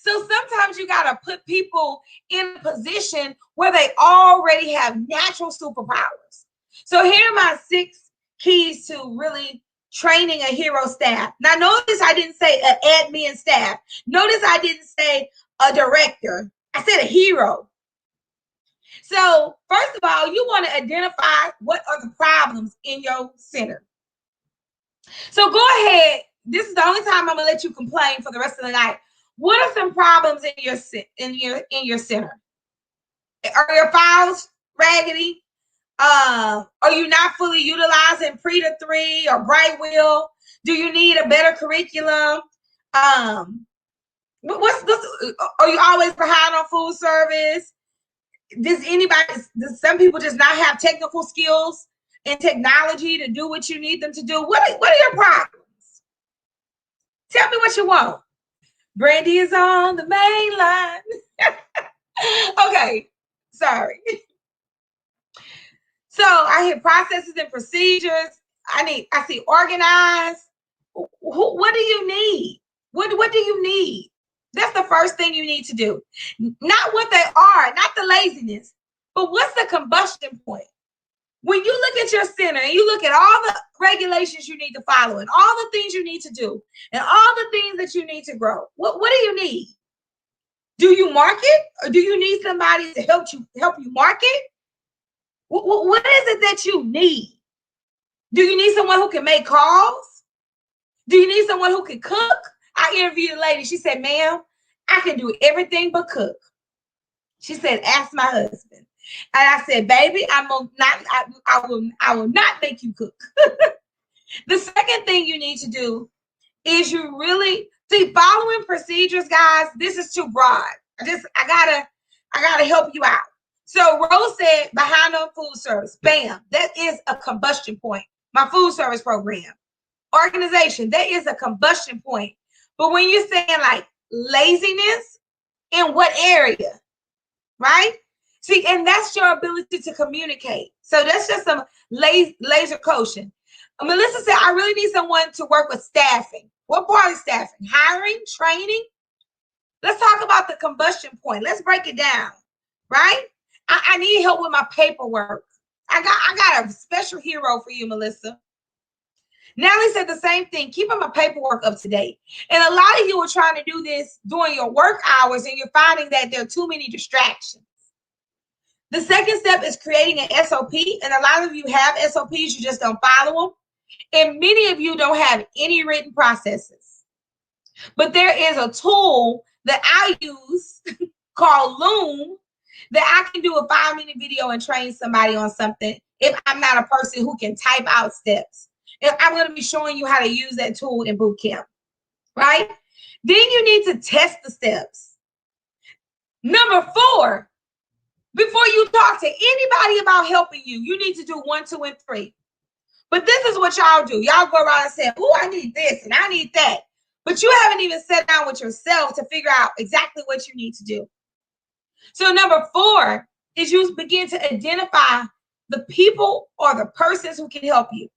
So sometimes you got to put people in a position where they already have natural superpowers. So here are my 6 keys to really training a hero staff. Now, notice I didn't say an admin staff. Notice I didn't say a director. I said a hero. So first of all, you want to identify what are the problems in your center. So go ahead. This is the only time I'm going to let you complain for the rest of the night. What are some problems in your center? Are your files raggedy? Are you not fully utilizing Preta 3 or Brightwheel? Do you need a better curriculum? Are you always behind on food service? Does some people just not have technical skills and technology to do what you need them to do? What are your problems? Tell me what you want. Brandy is on the main line. Okay, sorry. So I hear processes and procedures. I see organized. What do you need? What do you need? That's the first thing you need to do. Not what they are, not the laziness, but what's the combustion point? When you look at your center and you look at all the regulations you need to follow and all the things you need to do and all the things that you need to grow, what do you need? Do you market or do you need somebody to help you market? What is it that you need? Do you need someone who can make calls? Do you need someone who can cook? I interviewed a lady. She said, ma'am, I can do everything but cook. She said, ask my husband. And I said, baby, I will not make you cook. The second thing you need to do is you really see following procedures, guys. This is too broad. I gotta help you out. So Rose said behind on food service. Bam, that is a combustion point. My food service program. Organization, that is a combustion point. But when you're saying like laziness, in what area? Right? See, and that's your ability to communicate. So that's just some laser coaching. Melissa said, I really need someone to work with staffing. What part is staffing? Hiring, training? Let's talk about the combustion point. Let's break it down. right? I need help with my paperwork. I got a special hero for you, Melissa. Natalie said the same thing, keeping my paperwork up to date. And a lot of you are trying to do this during your work hours, and you're finding that there are too many distractions. The second step is creating an SOP, and a lot of you have SOPs, you just don't follow them. And many of you don't have any written processes. But there is a tool that I use called Loom that I can do a 5-minute video and train somebody on something if I'm not a person who can type out steps. And I'm going to be showing you how to use that tool in boot camp, right? Then you need to test the steps. Number 4, before you talk to anybody about helping you, you need to do 1, 2, and 3. But this is what y'all do. Y'all go around and say, oh, I need this and I need that. But you haven't even sat down with yourself to figure out exactly what you need to do. So number 4 is you begin to identify the people or the persons who can help you.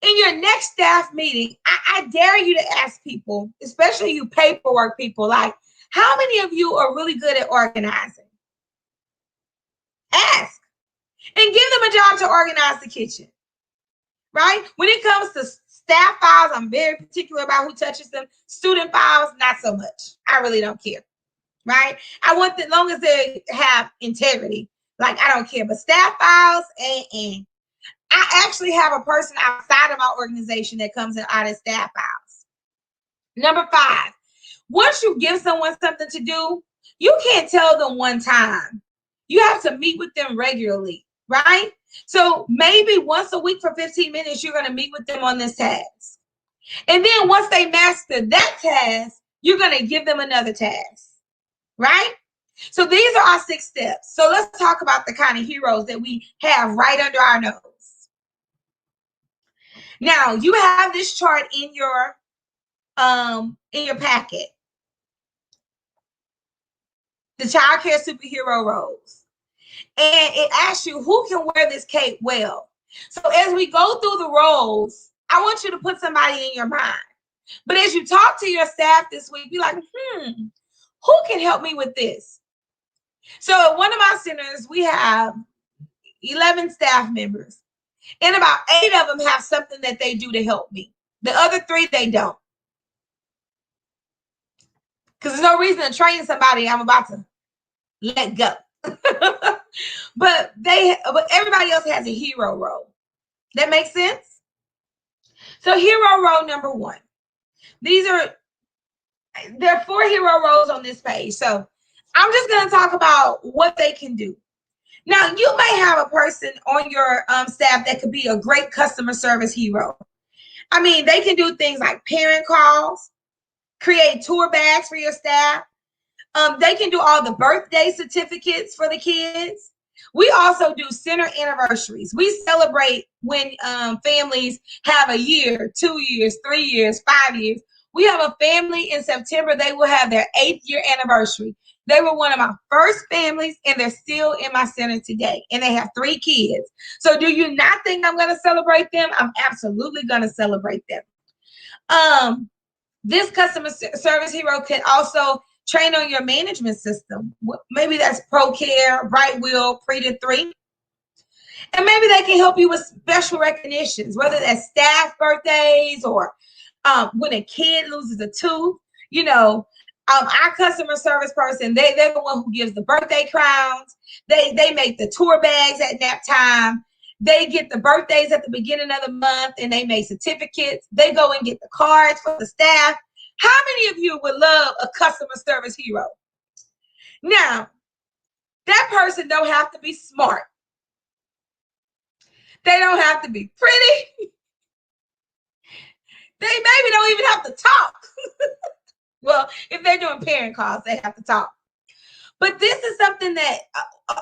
In your next staff meeting, I dare you to ask people, especially you paperwork people, like, how many of you are really good at organizing? Ask. And give them a job to organize the kitchen, right? When it comes to staff files, I'm very particular about who touches them. Student files, not so much. I really don't care, right? I want, as long as they have integrity, like I don't care. But staff files, I actually have a person outside of my organization that comes in audit staff files. Number 5, once you give someone something to do, you can't tell them one time. You have to meet with them regularly, right? So maybe once a week for 15 minutes, you're going to meet with them on this task. And then once they master that task, you're going to give them another task, right? So these are our 6 steps. So let's talk about the kind of heroes that we have right under our nose. Now, you have this chart in your packet. The childcare superhero roles. And it asks you who can wear this cape well. So as we go through the roles, I want you to put somebody in your mind. But as you talk to your staff this week, be like, who can help me with this? So at one of my centers, we have 11 staff members. And about 8 of them have something that they do to help me. The other 3, they don't. Because there's no reason to train somebody I'm about to let go. But everybody else has a hero role. That makes sense? So hero role number 1. There are 4 hero roles on this page. So I'm just going to talk about what they can do. Now, you may have a person on your staff that could be a great customer service hero. I mean, they can do things like parent calls, create tour bags for your staff. They can do all the birthday certificates for the kids. We also do center anniversaries. We celebrate when families have a year, 2 years, 3 years, 5 years. We have a family in September. They will have their 8th year anniversary. They were one of my first families, and they're still in my center today. And they have 3 kids. So do you not think I'm going to celebrate them? I'm absolutely going to celebrate them. This customer service hero can also train on your management system. Maybe that's ProCare, Brightwheel, Preta 3. And maybe they can help you with special recognitions, whether that's staff birthdays or when a kid loses a tooth. You know, our customer service person, they're the one who gives the birthday crowns. They make the tour bags at nap time. They get the birthdays at the beginning of the month, and they make certificates. They go and get the cards for the staff. How many of you would love a customer service hero? Now, that person don't have to be smart. They don't have to be pretty. They maybe don't even have to talk. Well, if they're doing parent calls, they have to talk. But this is something that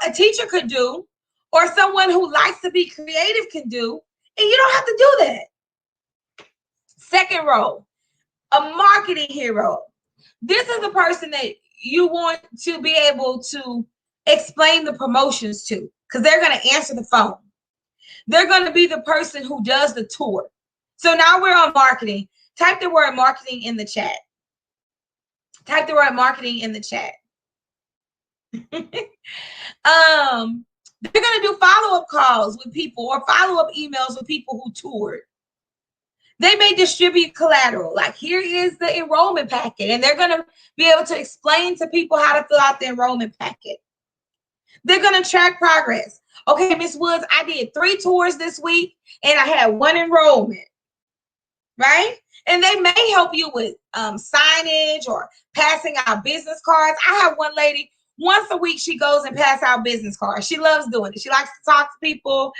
a teacher could do, or someone who likes to be creative can do, and you don't have to do that. Second role, a marketing hero. This is the person that you want to be able to explain the promotions to, because they're going to answer the phone. They're going to be the person who does the tour. So now we're on marketing. Type the word marketing in the chat. Type the word marketing in the chat. They're going to do follow-up calls with people or follow-up emails with people who toured. They may distribute collateral, like here is the enrollment packet, and they're going to be able to explain to people how to fill out the enrollment packet. They're going to track progress. Okay, Miss Woods, I did 3 tours this week, and I had 1 enrollment, right? And they may help you with signage or passing out business cards. I have one lady, once a week, she goes and passes out business cards. She loves doing it. She likes to talk to people.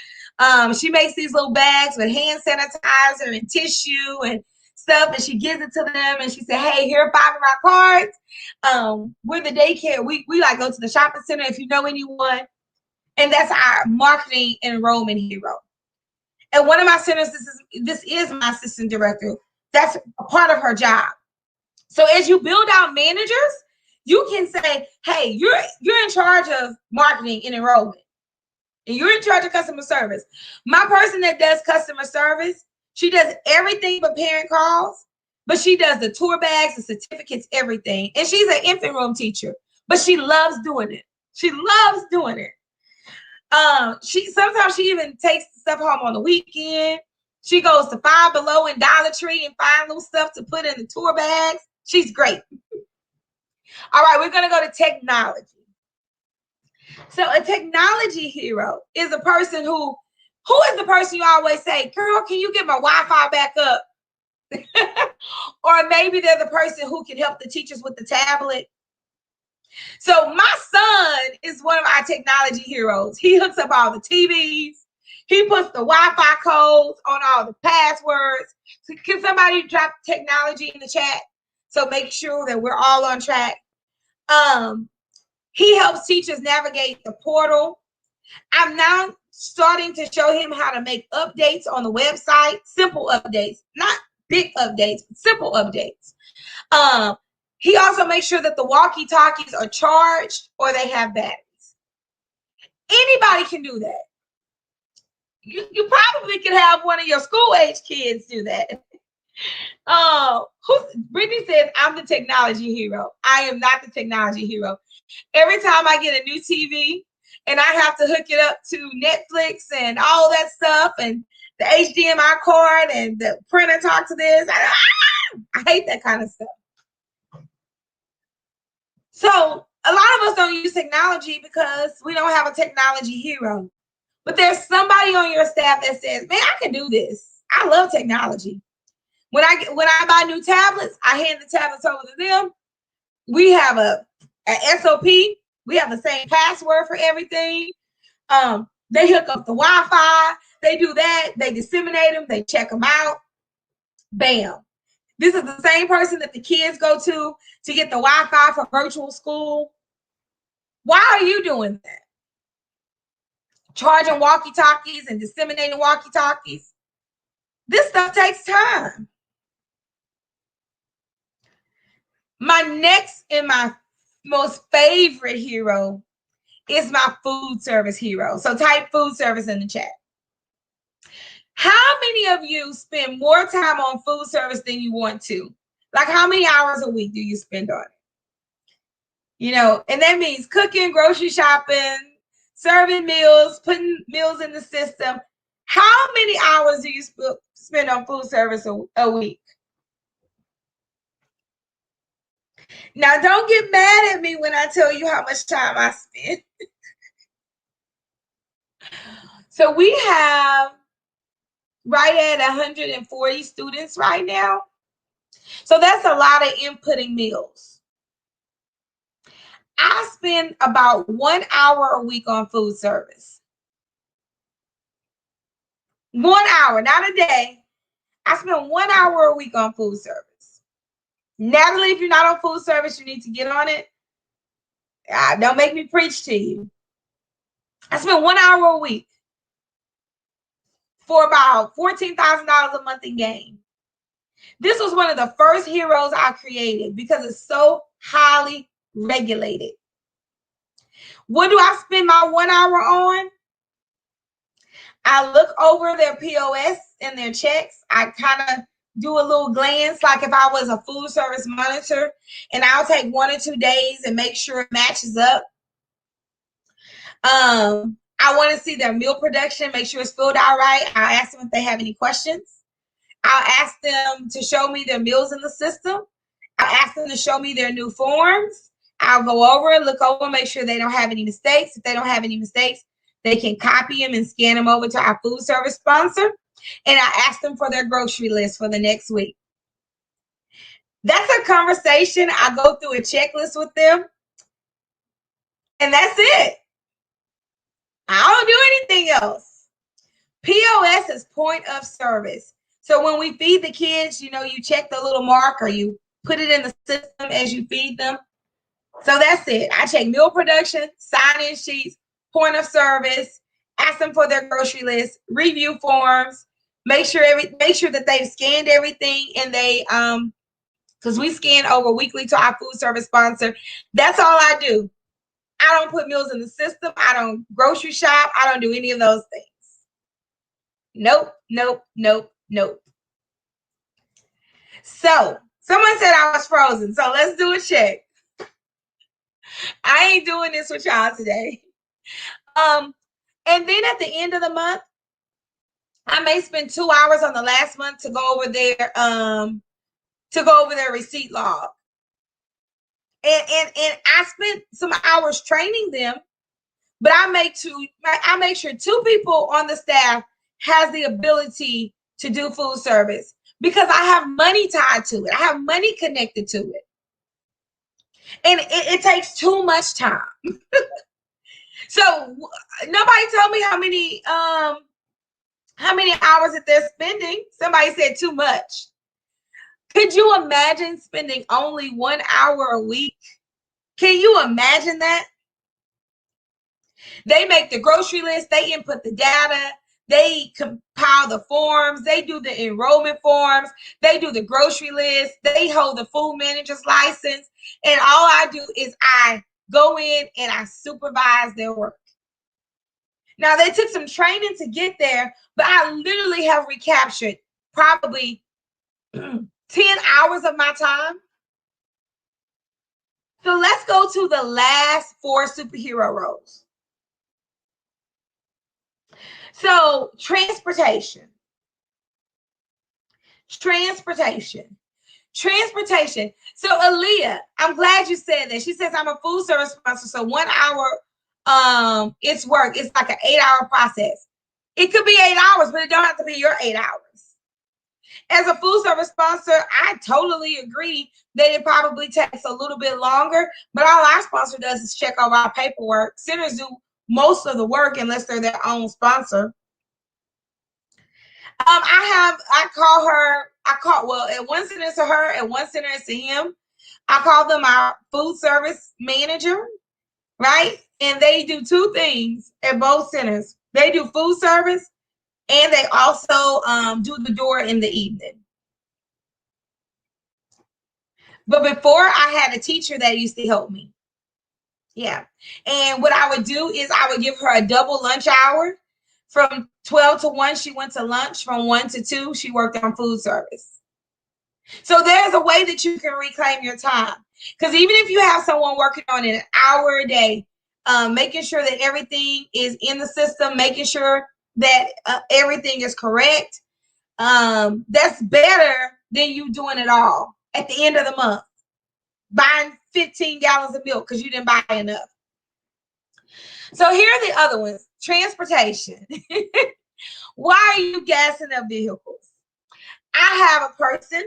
She makes these little bags with hand sanitizer and tissue and stuff, and she gives it to them, and she said, hey, here are 5 of our cards. We're the daycare. We like go to the shopping center if you know anyone. And that's our marketing enrollment hero. At one of my centers, this is my assistant director. That's a part of her job. So as you build out managers, you can say, hey, you're in charge of marketing and enrollment, and you're in charge of customer service. My person that does customer service, she does everything but parent calls, but she does the tour bags, the certificates, everything. And she's an infant room teacher, but she loves doing it. She loves doing it. Sometimes she even takes the stuff home on the weekend. She goes to Five Below and Dollar Tree and find little stuff to put in the tour bags. She's great. All right, we're gonna go to technology. So a technology hero is a person who is the person you always say, girl, can you get my Wi-Fi back up? Or maybe they're the person who can help the teachers with the tablet. So my son is one of our technology heroes. He hooks up all the TVs. He puts the Wi-Fi codes on all the passwords. So can somebody drop technology in the chat? So make sure that we're all on track. He helps teachers navigate the portal. I'm now starting to show him how to make updates on the website, simple updates, not big updates, but simple updates. He also makes sure that the walkie-talkies are charged or they have batteries. Anybody can do that. You probably could have one of your school-age kids do that. Brittany says, I'm the technology hero. I am not the technology hero. Every time I get a new TV and I have to hook it up to Netflix and all that stuff and the HDMI cord and the printer talk to this, I hate that kind of stuff. So a lot of us don't use technology because we don't have a technology hero. But there's somebody on your staff that says, man, I can do this. I love technology. When I buy new tablets, I hand the tablets over to them. We have a SOP. We have the same password for everything. They hook up the Wi-Fi. They do that. They disseminate them. They check them out. Bam. This is the same person that the kids go to get the Wi-Fi for virtual school. Why are you doing that? Charging walkie-talkies and disseminating walkie-talkies. This stuff takes time. My next and my most favorite hero is my food service hero. So type food service in the chat. How many of you spend more time on food service than you want to? Like how many hours a week do you spend on it? You know, and that means cooking, grocery shopping, serving meals, putting meals in the system. How many hours do you spend on food service a week? Now, don't get mad at me when I tell you how much time I spend. So we have right at 140 students right now. So that's a lot of inputting meals. I spend about 1 hour a week on food service. 1 hour, not a day. I spend 1 hour a week on food service. Natalie, if you're not on food service, you need to get on it. Don't make me preach to you. I spend 1 hour a week for about $14,000 a month in gain. This was one of the first heroes I created because it's so highly regulated. What do I spend my 1 hour on? I look over their POS and their checks. I kind of do a little glance like if I was a food service monitor, and I'll take 1 or 2 days and make sure it matches up. I want to see their meal production, make sure it's filled out right. I'll ask them if they have any questions. I'll ask them to show me their meals in the system. I'll ask them to show me their new forms. I'll go over and look over, make sure they don't have any mistakes. If they don't have any mistakes, they can copy them and scan them over to our food service sponsor. And I ask them for their grocery list for the next week. That's a conversation. I go through a checklist with them. And that's it. I don't do anything else. POS is point of service. So when we feed the kids, you check the little marker, you put it in the system as you feed them. So that's it. I check meal production, sign-in sheets, point of service, ask them for their grocery list, review forms, make sure that they've scanned everything, and they because we scan over weekly to our food service sponsor. That's all I do. I don't put meals in the system. I don't grocery shop. I don't do any of those things. Nope, nope, nope, nope. So someone said I was frozen. So let's do a check. I ain't doing this with y'all today. And then at the end of the month, I may spend 2 hours on the last month to go over their receipt log. And I spent some hours training them, but I make sure 2 people on the staff has the ability to do food service because I have money tied to it. I have money connected to it. And it takes too much time. So nobody told me how many hours that they're spending. Somebody said too much. Could you imagine spending only 1 hour a week? Can you imagine that? They make the grocery list, they input the data, they compile the forms, they do the enrollment forms, they do the grocery list, they hold the food manager's license, and all I do is I go in and I supervise their work. Now, they took some training to get there, but I literally have recaptured probably 10 hours of my time. So let's go to the last 4 superhero roles. So transportation. So Aaliyah, I'm glad you said that. She says I'm a food service sponsor. So 1 hour, it's work. It's like an 8-hour process. It could be 8 hours, but it don't have to be your 8 hours. As a food service sponsor, I totally agree that it probably takes a little bit longer, but all our sponsor does is check over our paperwork. Centers do most of the work unless they're their own sponsor. At one center it's to her, at one center it's to him. I call them our food service manager, right? And they do 2 things at both centers. They do food service and they also do the door in the evening. But before, I had a teacher that used to help me. Yeah. And what I would do is I would give her a double lunch hour. From 12 to 1, she went to lunch. From 1 to 2, she worked on food service. So there's a way that you can reclaim your time. Because even if you have someone working on it an hour a day, making sure that everything is in the system, making sure that everything is correct, that's better than you doing it all at the end of the month, buying 15 gallons of milk because you didn't buy enough. So here are the other ones. Transportation. Why are you gassing up vehicles? I have a person,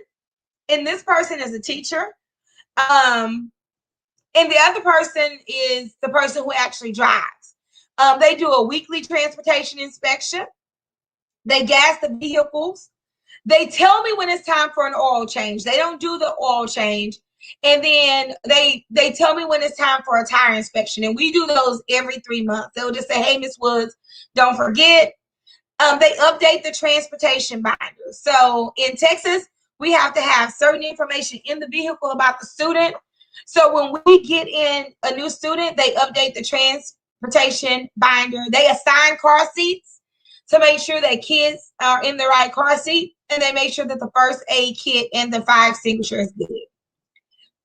and this person is a teacher. And the other person is the person who actually drives. They do a weekly transportation inspection. They gas the vehicles. They tell me when it's time for an oil change. They don't do the oil change. And then they tell me when it's time for a tire inspection. And we do those every 3 months. They'll just say, hey, Miss Woods, don't forget. They update the transportation binder. So in Texas, we have to have certain information in the vehicle about the student. So when we get in a new student, they update the transportation binder. They assign car seats to make sure that kids are in the right car seat. And they make sure that the first aid kit and the fire extinguisher is good.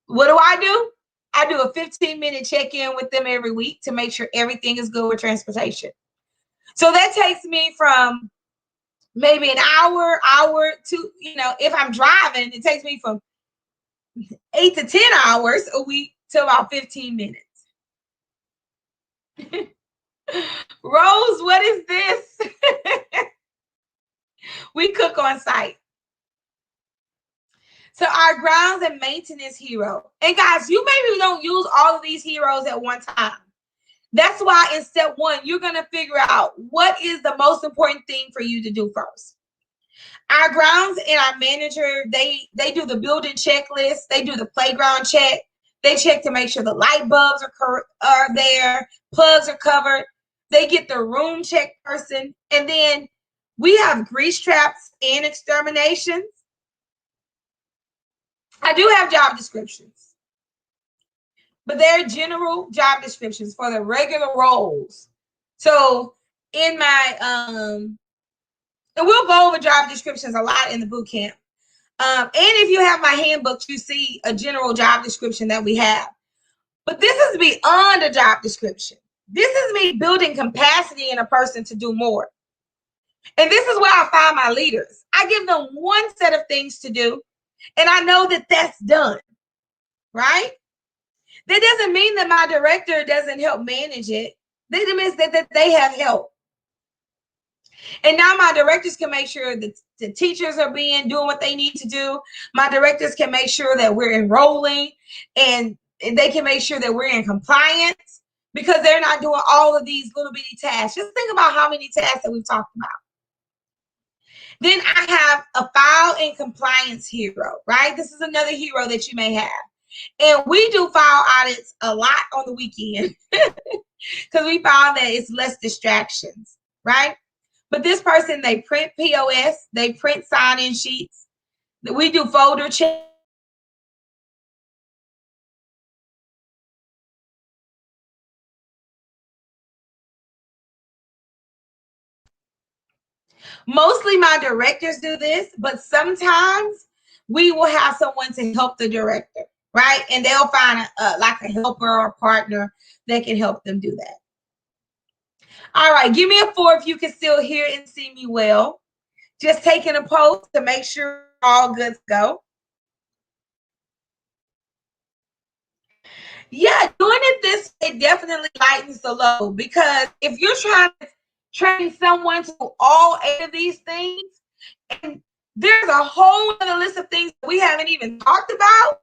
What do? I do a 15-minute check-in with them every week to make sure everything is good with transportation. So that takes me from maybe an hour to, if I'm driving, it takes me from 8 to 10 hours a week to about 15 minutes. Rose, what is this? We cook on site. So our grounds and maintenance hero. And guys, you maybe don't use all of these heroes at one time. That's why in step 1, you're going to figure out what is the most important thing for you to do first. Our grounds and our manager, they do the building checklist. They do the playground check. They check to make sure the light bulbs are there, plugs are covered. They get the room check person. And then we have grease traps and exterminations. I do have job descriptions, but they're general job descriptions for the regular roles. So in my, and we'll go over job descriptions a lot in the boot camp. And if you have my handbooks, you see a general job description that we have. But this is beyond a job description. This is me building capacity in a person to do more. And this is where I find my leaders. I give them one set of things to do, and I know that that's done, right? That doesn't mean that my director doesn't help manage it. That means that they have help. And now my directors can make sure that the teachers are doing what they need to do. My directors can make sure that we're enrolling, and they can make sure that we're in compliance, because they're not doing all of these little bitty tasks. Just think about how many tasks that we've talked about. Then I have a file and compliance hero, right? This is another hero that you may have. And we do file audits a lot on the weekend because we found that it's less distractions, right? But this person, they print POS, they print sign-in sheets. We do folder check. Mostly my directors do this, but sometimes we will have someone to help the director, right? And they'll find like a helper or a partner that can help them do that. All right, give me a 4 if you can still hear and see me well. Just taking a pulse to make sure all good to go. Yeah, doing it this way definitely lightens the load, because if you're trying to train someone to do all 8 of these things, and there's a whole other list of things that we haven't even talked about,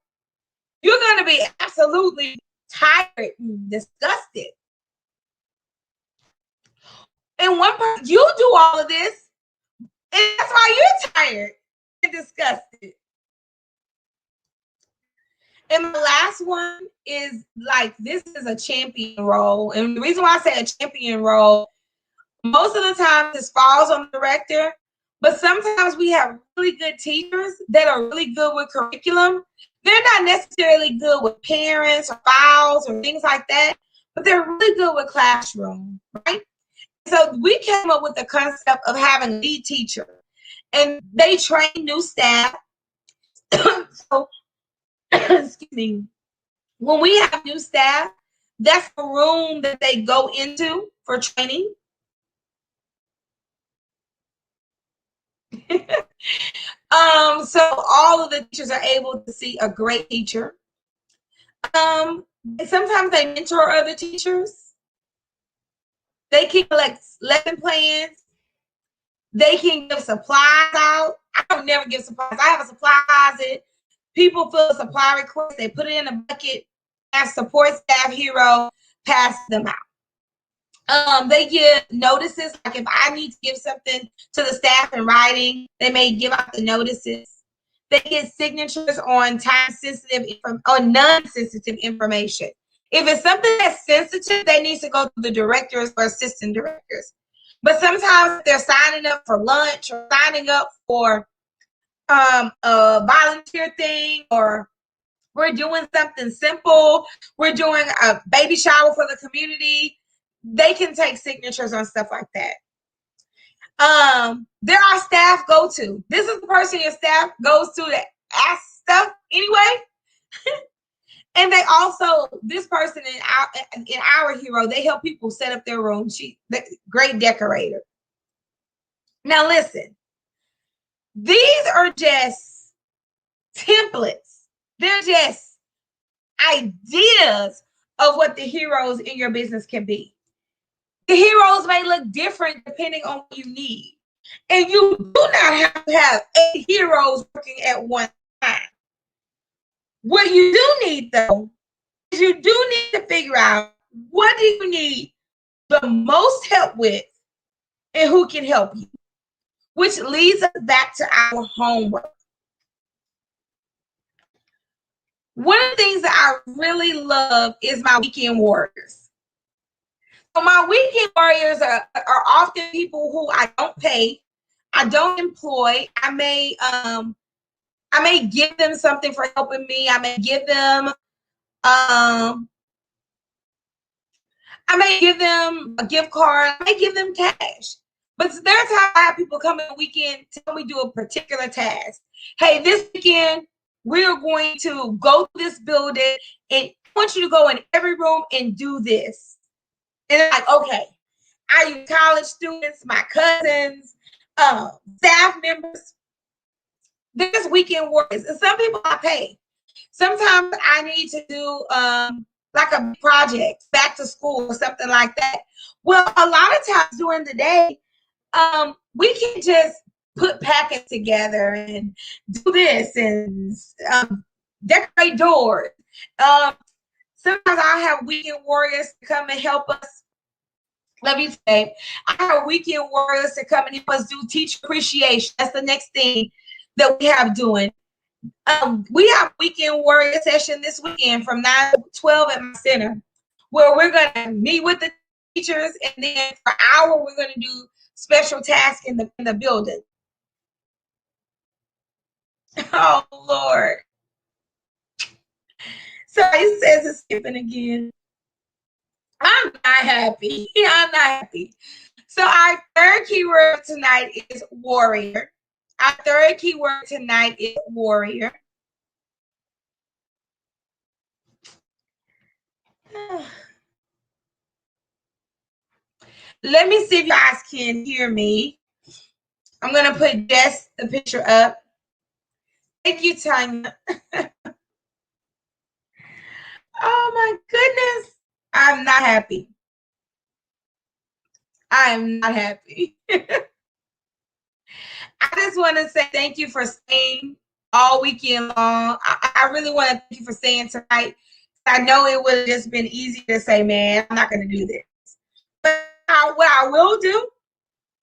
you're going to be absolutely tired and disgusted. And one person, you do all of this, and that's why you're tired and disgusted. And my last one is like, this is a champion role. And the reason why I say a champion role, most of the time this falls on the director, but sometimes we have really good teachers that are really good with curriculum. They're not necessarily good with parents or files or things like that, but they're really good with classroom, right? So we came up with the concept of having a lead teacher, and they train new staff. So, excuse me, when we have new staff, that's the room that they go into for training. So all of the teachers are able to see a great teacher. Sometimes they mentor other teachers. They can collect lesson plans. They can give supplies out. I don't never give supplies. I have a supply closet. People fill a supply request. They put it in a bucket. As support staff hero, pass them out. They give notices. Like if I need to give something to the staff in writing, they may give out the notices. They get signatures on time-sensitive, on non-sensitive information. If it's something that's sensitive, they need to go to the directors or assistant directors. But sometimes they're signing up for lunch or signing up for a volunteer thing, or we're doing something simple. We're doing a baby shower for the community. They can take signatures on stuff like that. There are staff go-to. This is the person your staff goes to ask stuff anyway. And they also, this person in our hero, they help people set up their room. Great decorator. Now listen, these are just templates. They're just ideas of what the heroes in your business can be. The heroes may look different depending on what you need. And you do not have to have 8 heroes working at one time. What you do need, though, is you do need to figure out what do you need the most help with and who can help you, which leads us back to our homework. One of the things that I really love is my weekend warriors. So my weekend warriors are often people who I don't pay, I don't employ. I may give them something for helping me. I may give them a gift card. I may give them cash. But there's times I have people come in the weekend to help me do a particular task. Hey, this weekend we're going to go to this building and I want you to go in every room and do this. And they're like, okay. I use college students, my cousins, staff members. There's weekend warriors. And some people I pay. Sometimes I need to do like a project, back to school or something like that. Well, a lot of times during the day, we can just put packets together and do this and decorate doors. Sometimes I have weekend warriors to come and help us. Let me say, I have weekend warriors to come and help us do teacher appreciation. That's the next thing that we have doing. We have weekend warrior session this weekend from 9 to 12 at my center, where we're going to meet with the teachers, and then for an hour we're going to do special tasks in the building. Oh Lord! So he says it's skipping again. I'm not happy. I'm not happy. So our third keyword tonight is warrior. Our third keyword tonight is warrior. Let me see if you guys can hear me. I'm going to put Jess the picture up. Thank you, Tanya. Oh my goodness. I'm not happy. I'm not happy. I just want to say thank you for staying all weekend long. I really want to thank you for staying tonight. I know it would have just been easy to say, man, I'm not going to do this. But what I will do,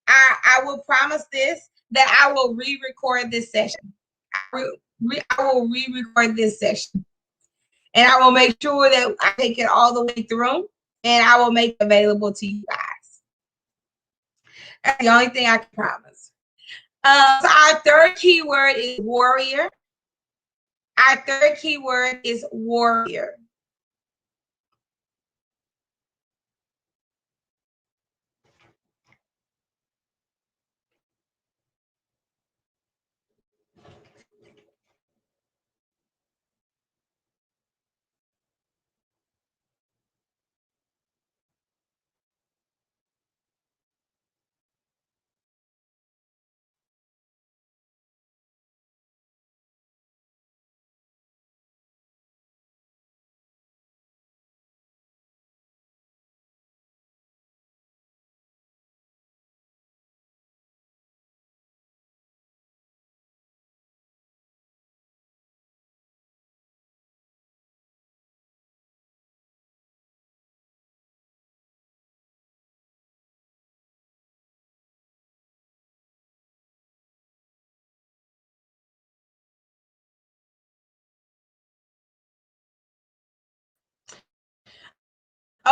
I will promise this, that I will re-record this session. I will re-record this session. And I will make sure that I take it all the way through, and I will make it available to you guys. That's the only thing I can promise. So our third keyword is warrior. Our third keyword is warrior.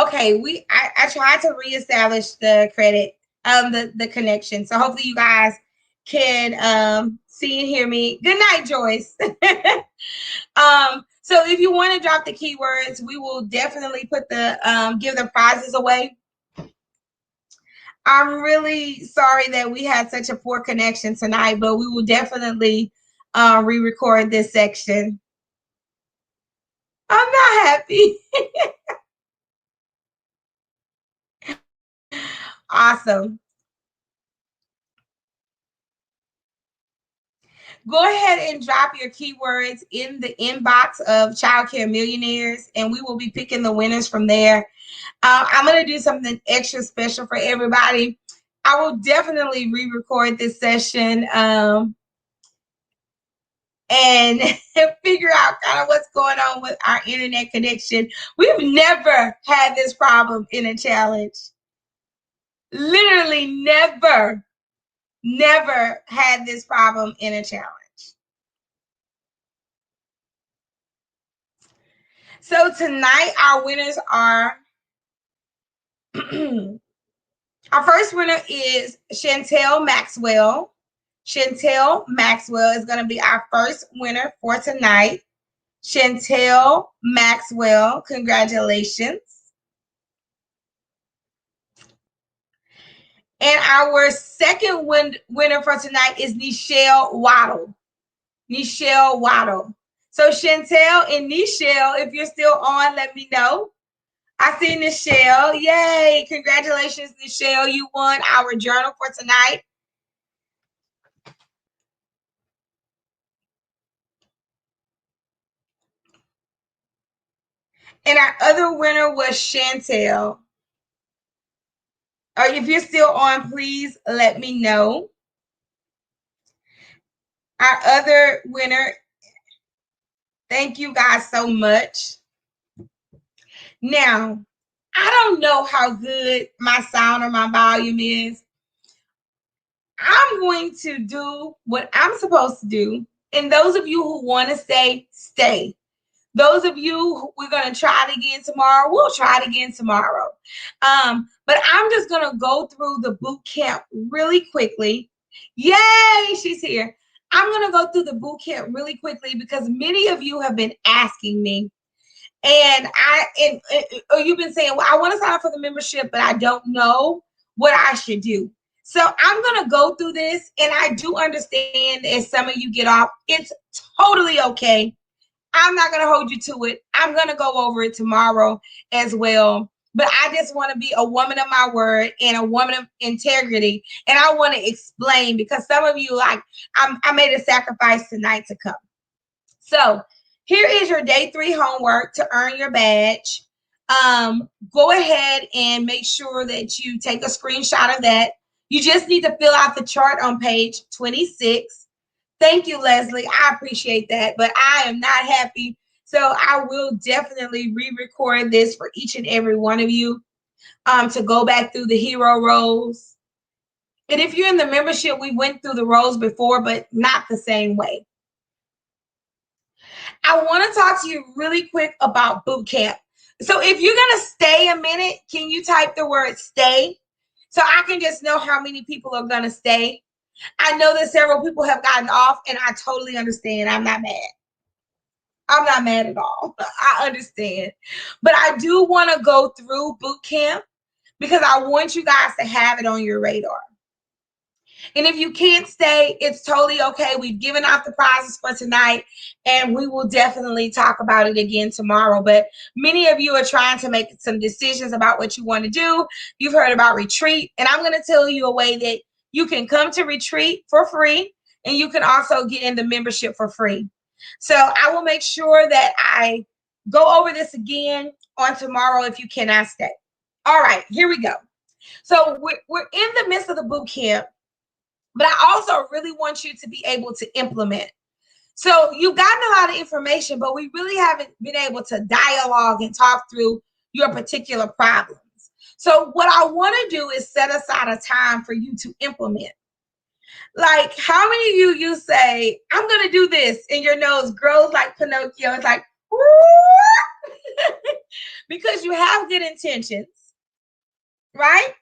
Okay, I tried to reestablish the credit, the connection. So hopefully you guys can see and hear me. Good night, Joyce. So if you want to drop the keywords, we will definitely put give the prizes away. I'm really sorry that we had such a poor connection tonight, but we will definitely re-record this section. I'm not happy. Awesome. Go ahead and drop your keywords in the inbox of Childcare Millionaires, and we will be picking the winners from there. I'm going to do something extra special for everybody. I will definitely re-record this session and figure out kind of what's going on with our internet connection. We've never had this problem in a challenge. Literally never had this problem in a challenge. So tonight our winners are our first winner is Chantel Maxwell. Chantel Maxwell is going to be our first winner for tonight. Chantel Maxwell, congratulations. And our second winner for tonight is Nichelle Waddle. Nichelle Waddle. So Chantel and Nichelle, if you're still on, let me know. I see Nichelle. Yay. Congratulations, Nichelle. You won our journal for tonight. And our other winner was Chantel. Or if you're still on, please let me know. Our other winner, thank you guys so much. Now, I don't know how good my sound or my volume is. I'm going to do what I'm supposed to do. And those of you who want to stay, stay. Those of you, we're going to try it again tomorrow. We'll try it again tomorrow. But I'm just going to go through the boot camp really quickly. Yay, she's here. I'm going to go through the boot camp really quickly because many of you have been asking me. And you've been saying, well, I want to sign up for the membership, but I don't know what I should do. So I'm going to go through this, and I do understand as some of you get off, it's totally okay. I'm not going to hold you to it. I'm going to go over it tomorrow as well. But I just want to be a woman of my word and a woman of integrity. And I want to explain because some of you like, I made a sacrifice tonight to come. So here is your day 3 homework to earn your badge. Go ahead and make sure that you take a screenshot of that. You just need to fill out the chart on page 26. Thank you, Leslie. I appreciate that, but I am not happy. So I will definitely re-record this for each and every one of you to go back through the hero roles. And if you're in the membership, we went through the roles before, but not the same way. I want to talk to you really quick about boot camp. So if you're going to stay a minute, can you type the word stay? So I can just know how many people are going to stay. I know that several people have gotten off, and I totally understand. I'm not mad. I'm not mad at all. I understand. But I do want to go through boot camp because I want you guys to have it on your radar. And if you can't stay, it's totally okay. We've given out the prizes for tonight, and we will definitely talk about it again tomorrow. But many of you are trying to make some decisions about what you want to do. You've heard about retreat, and I'm going to tell you a way that you can come to retreat for free, and you can also get in the membership for free. So I will make sure that I go over this again on tomorrow if you cannot stay. All right, here we go. So we're in the midst of the boot camp, but I also really want you to be able to implement. So you've gotten a lot of information, but we really haven't been able to dialogue and talk through your particular problems. So what I want to do is set aside a time for you to implement. Like, how many of you say, I'm going to do this, and your nose grows like Pinocchio? It's like, because you have good intentions, right?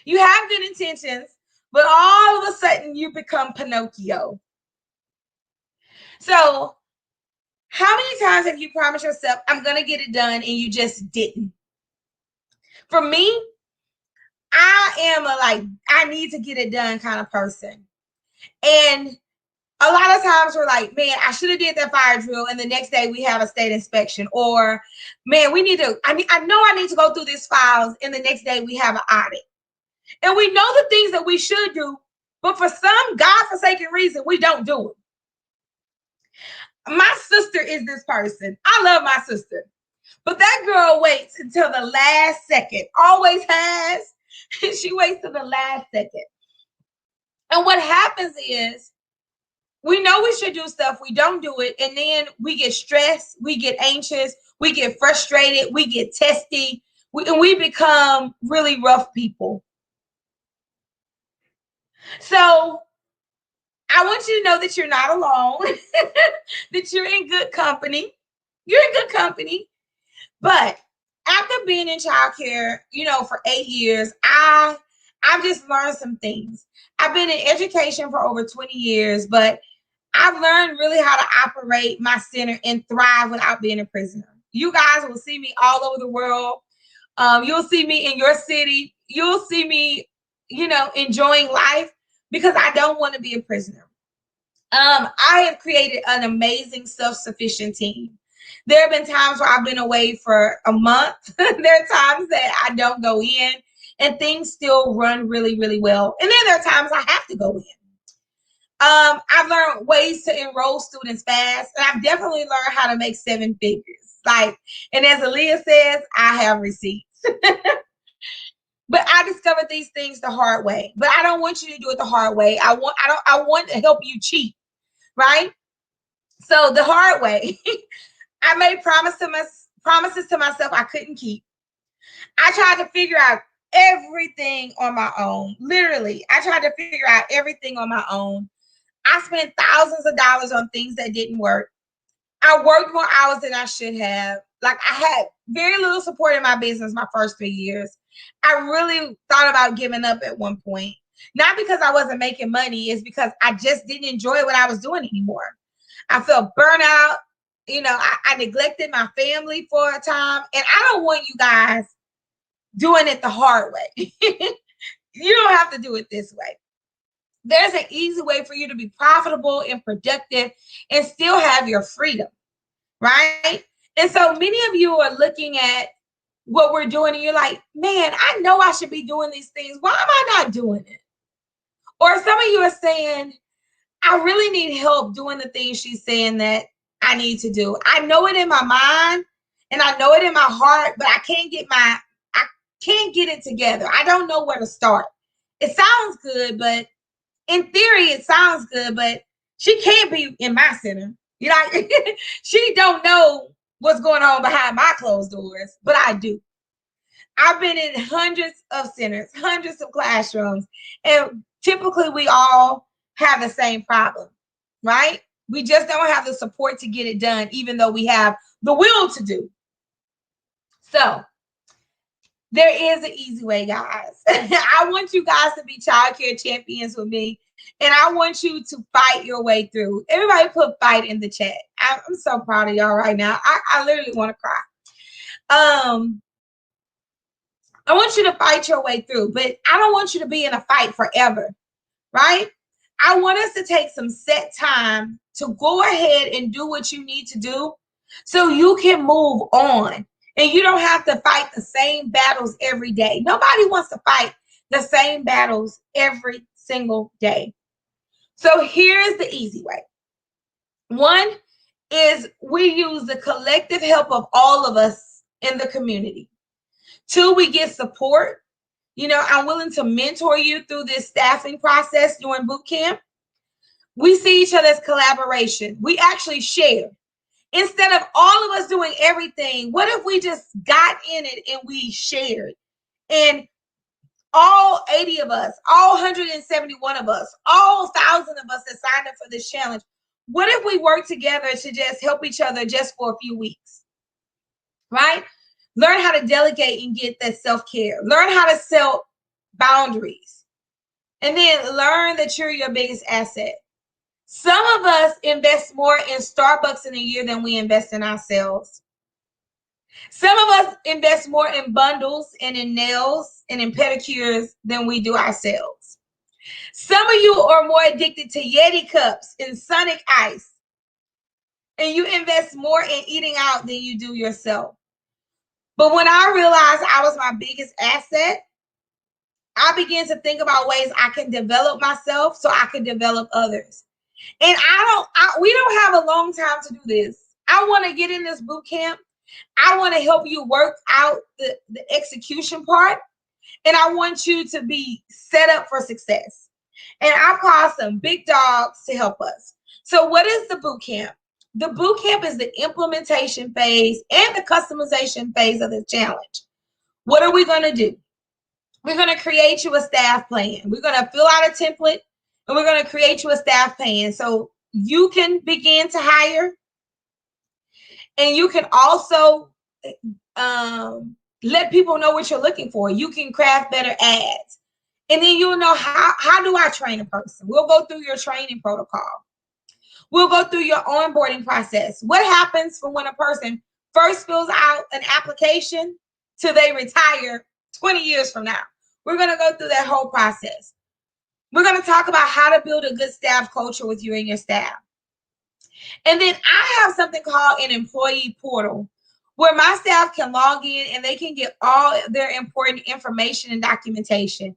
You have good intentions, but all of a sudden you become Pinocchio. So how many times have you promised yourself, I'm going to get it done, and you just didn't? For me, I am I need to get it done kind of person. And A lot of times we're like, man, I should have did that fire drill, and the next day we have a state inspection. Or, man, I know I need to go through these files, and the next day we have an audit. And we know the things that we should do, but for some godforsaken reason, we don't do it. My sister is this person. I love my sister. But that girl waits until the last second. Always has. She waits till the last second. And what happens is, we know we should do stuff, we don't do it, and then we get stressed, we get anxious, we get frustrated, we get testy, and we become really rough people. So I want you to know that you're not alone, that you're in good company. You're in good company. But after being in childcare, for 8 years, I've just learned some things. I've been in education for over 20 years, but I've learned really how to operate my center and thrive without being a prisoner. You guys will see me all over the world. You'll see me in your city. You'll see me, enjoying life because I don't want to be a prisoner. I have created an amazing self-sufficient team. There have been times where I've been away for a month. There are times that I don't go in and things still run really, really well. And then there are times I have to go in. I've learned ways to enroll students fast, and I've definitely learned how to make 7 figures. And as Aaliyah says, I have receipts. But I discovered these things the hard way. But I don't want you to do it the hard way. I want to help you cheat, right? So the hard way, I made promises to myself I couldn't keep. I tried to figure out everything on my own. Literally, I tried to figure out everything on my own. I spent thousands of dollars on things that didn't work. I worked more hours than I should have. I had very little support in my business my first 3 years. I really thought about giving up at one point. Not because I wasn't making money, it's because I just didn't enjoy what I was doing anymore. I felt burnout. I neglected my family for a time. And I don't want you guys doing it the hard way. You don't have to do it this way. There's an easy way for you to be profitable and productive and still have your freedom, right? And so many of you are looking at what we're doing and you're like, man, I know I should be doing these things. Why am I not doing it? Or some of you are saying, I really need help doing the things she's saying that I need to do. I know it in my mind and I know it in my heart, but I can't get it together. I don't know where to start. It sounds good, but in theory, it sounds good, but she can't be in my center. She don't know what's going on behind my closed doors, but I do. I've been in hundreds of centers, hundreds of classrooms, and typically we all have the same problem, right? We just don't have the support to get it done, even though we have the will to do. So there is an easy way, guys. I want you guys to be childcare champions with me, and I want you to fight your way through. Everybody put fight in the chat. I'm so proud of y'all right now. I literally want to cry. I want you to fight your way through, but I don't want you to be in a fight forever, right? I want us to take some set time to go ahead and do what you need to do so you can move on. And you don't have to fight the same battles every day. Nobody wants to fight the same battles every single day. So here's the easy way. One is we use the collective help of all of us in the community. 2, we get support. I'm willing to mentor you through this staffing process during boot camp. We see each other as collaboration. We actually share. Instead of all of us doing everything, what if we just got in it and we shared? And all 80 of us, all 171 of us, all 1,000 of us that signed up for this challenge, what if we work together to just help each other just for a few weeks, right? Learn how to delegate and get that self-care. Learn how to set boundaries. And then learn that you're your biggest asset. Some of us invest more in Starbucks in a year than we invest in ourselves. Some of us invest more in bundles and in nails and in pedicures than we do ourselves. Some of you are more addicted to Yeti cups and Sonic Ice, and you invest more in eating out than you do yourself. But when I realized I was my biggest asset, I began to think about ways I can develop myself so I can develop others. And we don't have a long time to do this. I want to get in this boot camp. I want to help you work out the execution part. And I want you to be set up for success. And I've called some big dogs to help us. So what is the boot camp? The boot camp is the implementation phase and the customization phase of the challenge. What are we going to do? We're going to create you a staff plan. We're going to fill out a template and we're going to create you a staff plan so you can begin to hire. And you can also let people know what you're looking for. You can craft better ads. And then you'll know how do I train a person? We'll go through your training protocol. We'll go through your onboarding process. What happens from when a person first fills out an application till they retire 20 years from now? We're going to go through that whole process. We're going to talk about how to build a good staff culture with you and your staff. And then I have something called an employee portal where my staff can log in and they can get all their important information and documentation.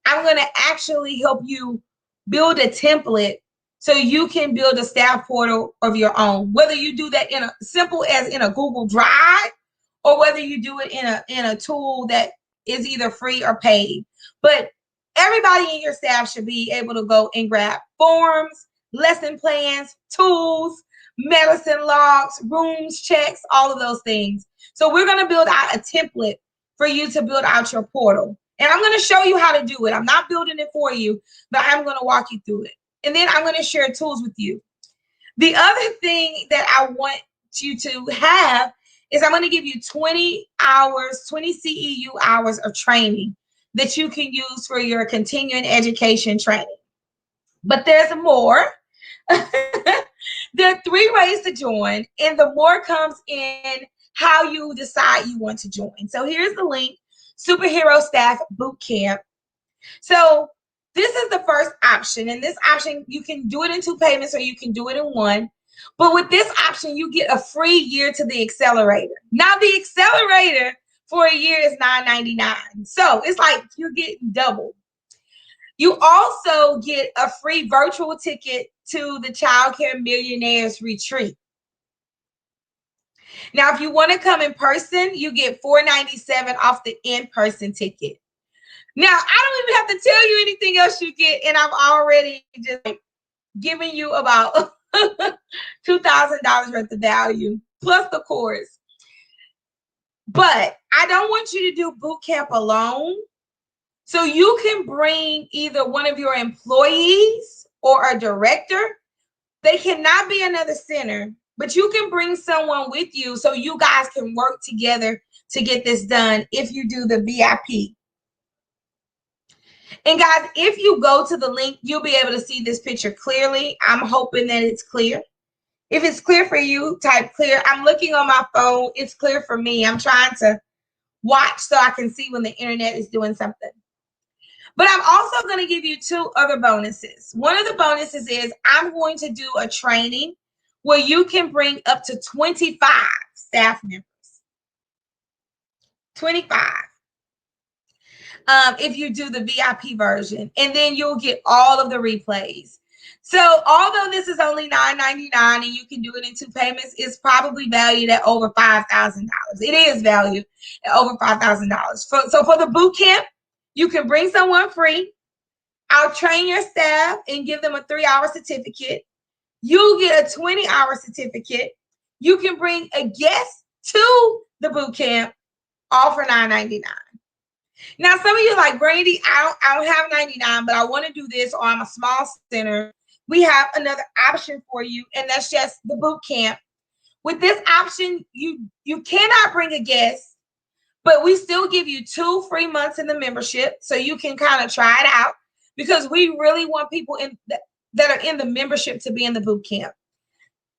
I'm going to actually help you build a template so you can build a staff portal of your own, whether you do that in a simple as in a Google Drive or whether you do it in a tool that is either free or paid. But everybody in your staff should be able to go and grab forms, lesson plans, tools, medicine logs, rooms checks, all of those things. So we're going to build out a template for you to build out your portal. And I'm going to show you how to do it. I'm not building it for you, but I'm going to walk you through it. And then I'm going to share tools with you. The other thing that I want you to have is I'm going to give you 20 hours, 20 CEU hours of training that you can use for your continuing education training. But there's more. There are 3 ways to join, and the more comes in how you decide you want to join. So here's the link, Superhero Staff Bootcamp. So this is the first option, and this option, you can do it in 2 payments or you can do it in 1. But with this option, you get a free year to the accelerator. Now, the accelerator for a year is $9.99. So it's like you're getting double. You also get a free virtual ticket to the Childcare Millionaires Retreat. Now, if you want to come in person, you get $4.97 off the in-person ticket. Now, I don't even have to tell you anything else you get, and I'm already just giving you about $2,000 worth of value, plus the course. But I don't want you to do boot camp alone. So you can bring either one of your employees or a director. They cannot be another center, but you can bring someone with you so you guys can work together to get this done if you do the VIP. And guys, if you go to the link, you'll be able to see this picture clearly. I'm hoping that it's clear. If it's clear for you, type clear. I'm looking on my phone. It's clear for me. I'm trying to watch so I can see when the internet is doing something. But I'm also going to give you 2 other bonuses. One of the bonuses is I'm going to do a training where you can bring up to 25 staff members. 25. If you do the VIP version, and then you'll get all of the replays. So although this is only $9.99 and you can do it in 2 payments, it's probably valued at over $5,000. It is valued at over $5,000. So for the boot camp, you can bring someone free. I'll train your staff and give them a 3-hour certificate. You get a 20-hour certificate. You can bring a guest to the boot camp, all for $9.99. Now, some of you are like, Brandy, I don't have 99, but I want to do this, or I'm a small center. We have another option for you, and that's just the boot camp. With this option, you cannot bring a guest, but we still give you 2 free months in the membership, so you can kind of try it out, because we really want people that are in the membership to be in the boot camp.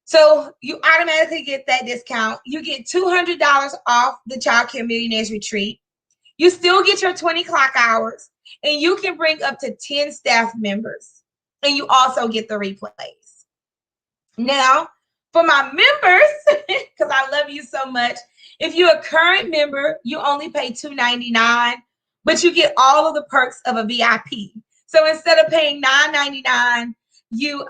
So you automatically get that discount. You get $200 off the Childcare Millionaires Retreat. You still get your 20 clock hours, and you can bring up to 10 staff members, and you also get the replays. Now, for my members, because I love you so much, if you're a current member, you only pay $2.99, but you get all of the perks of a VIP. So instead of paying $9.99, you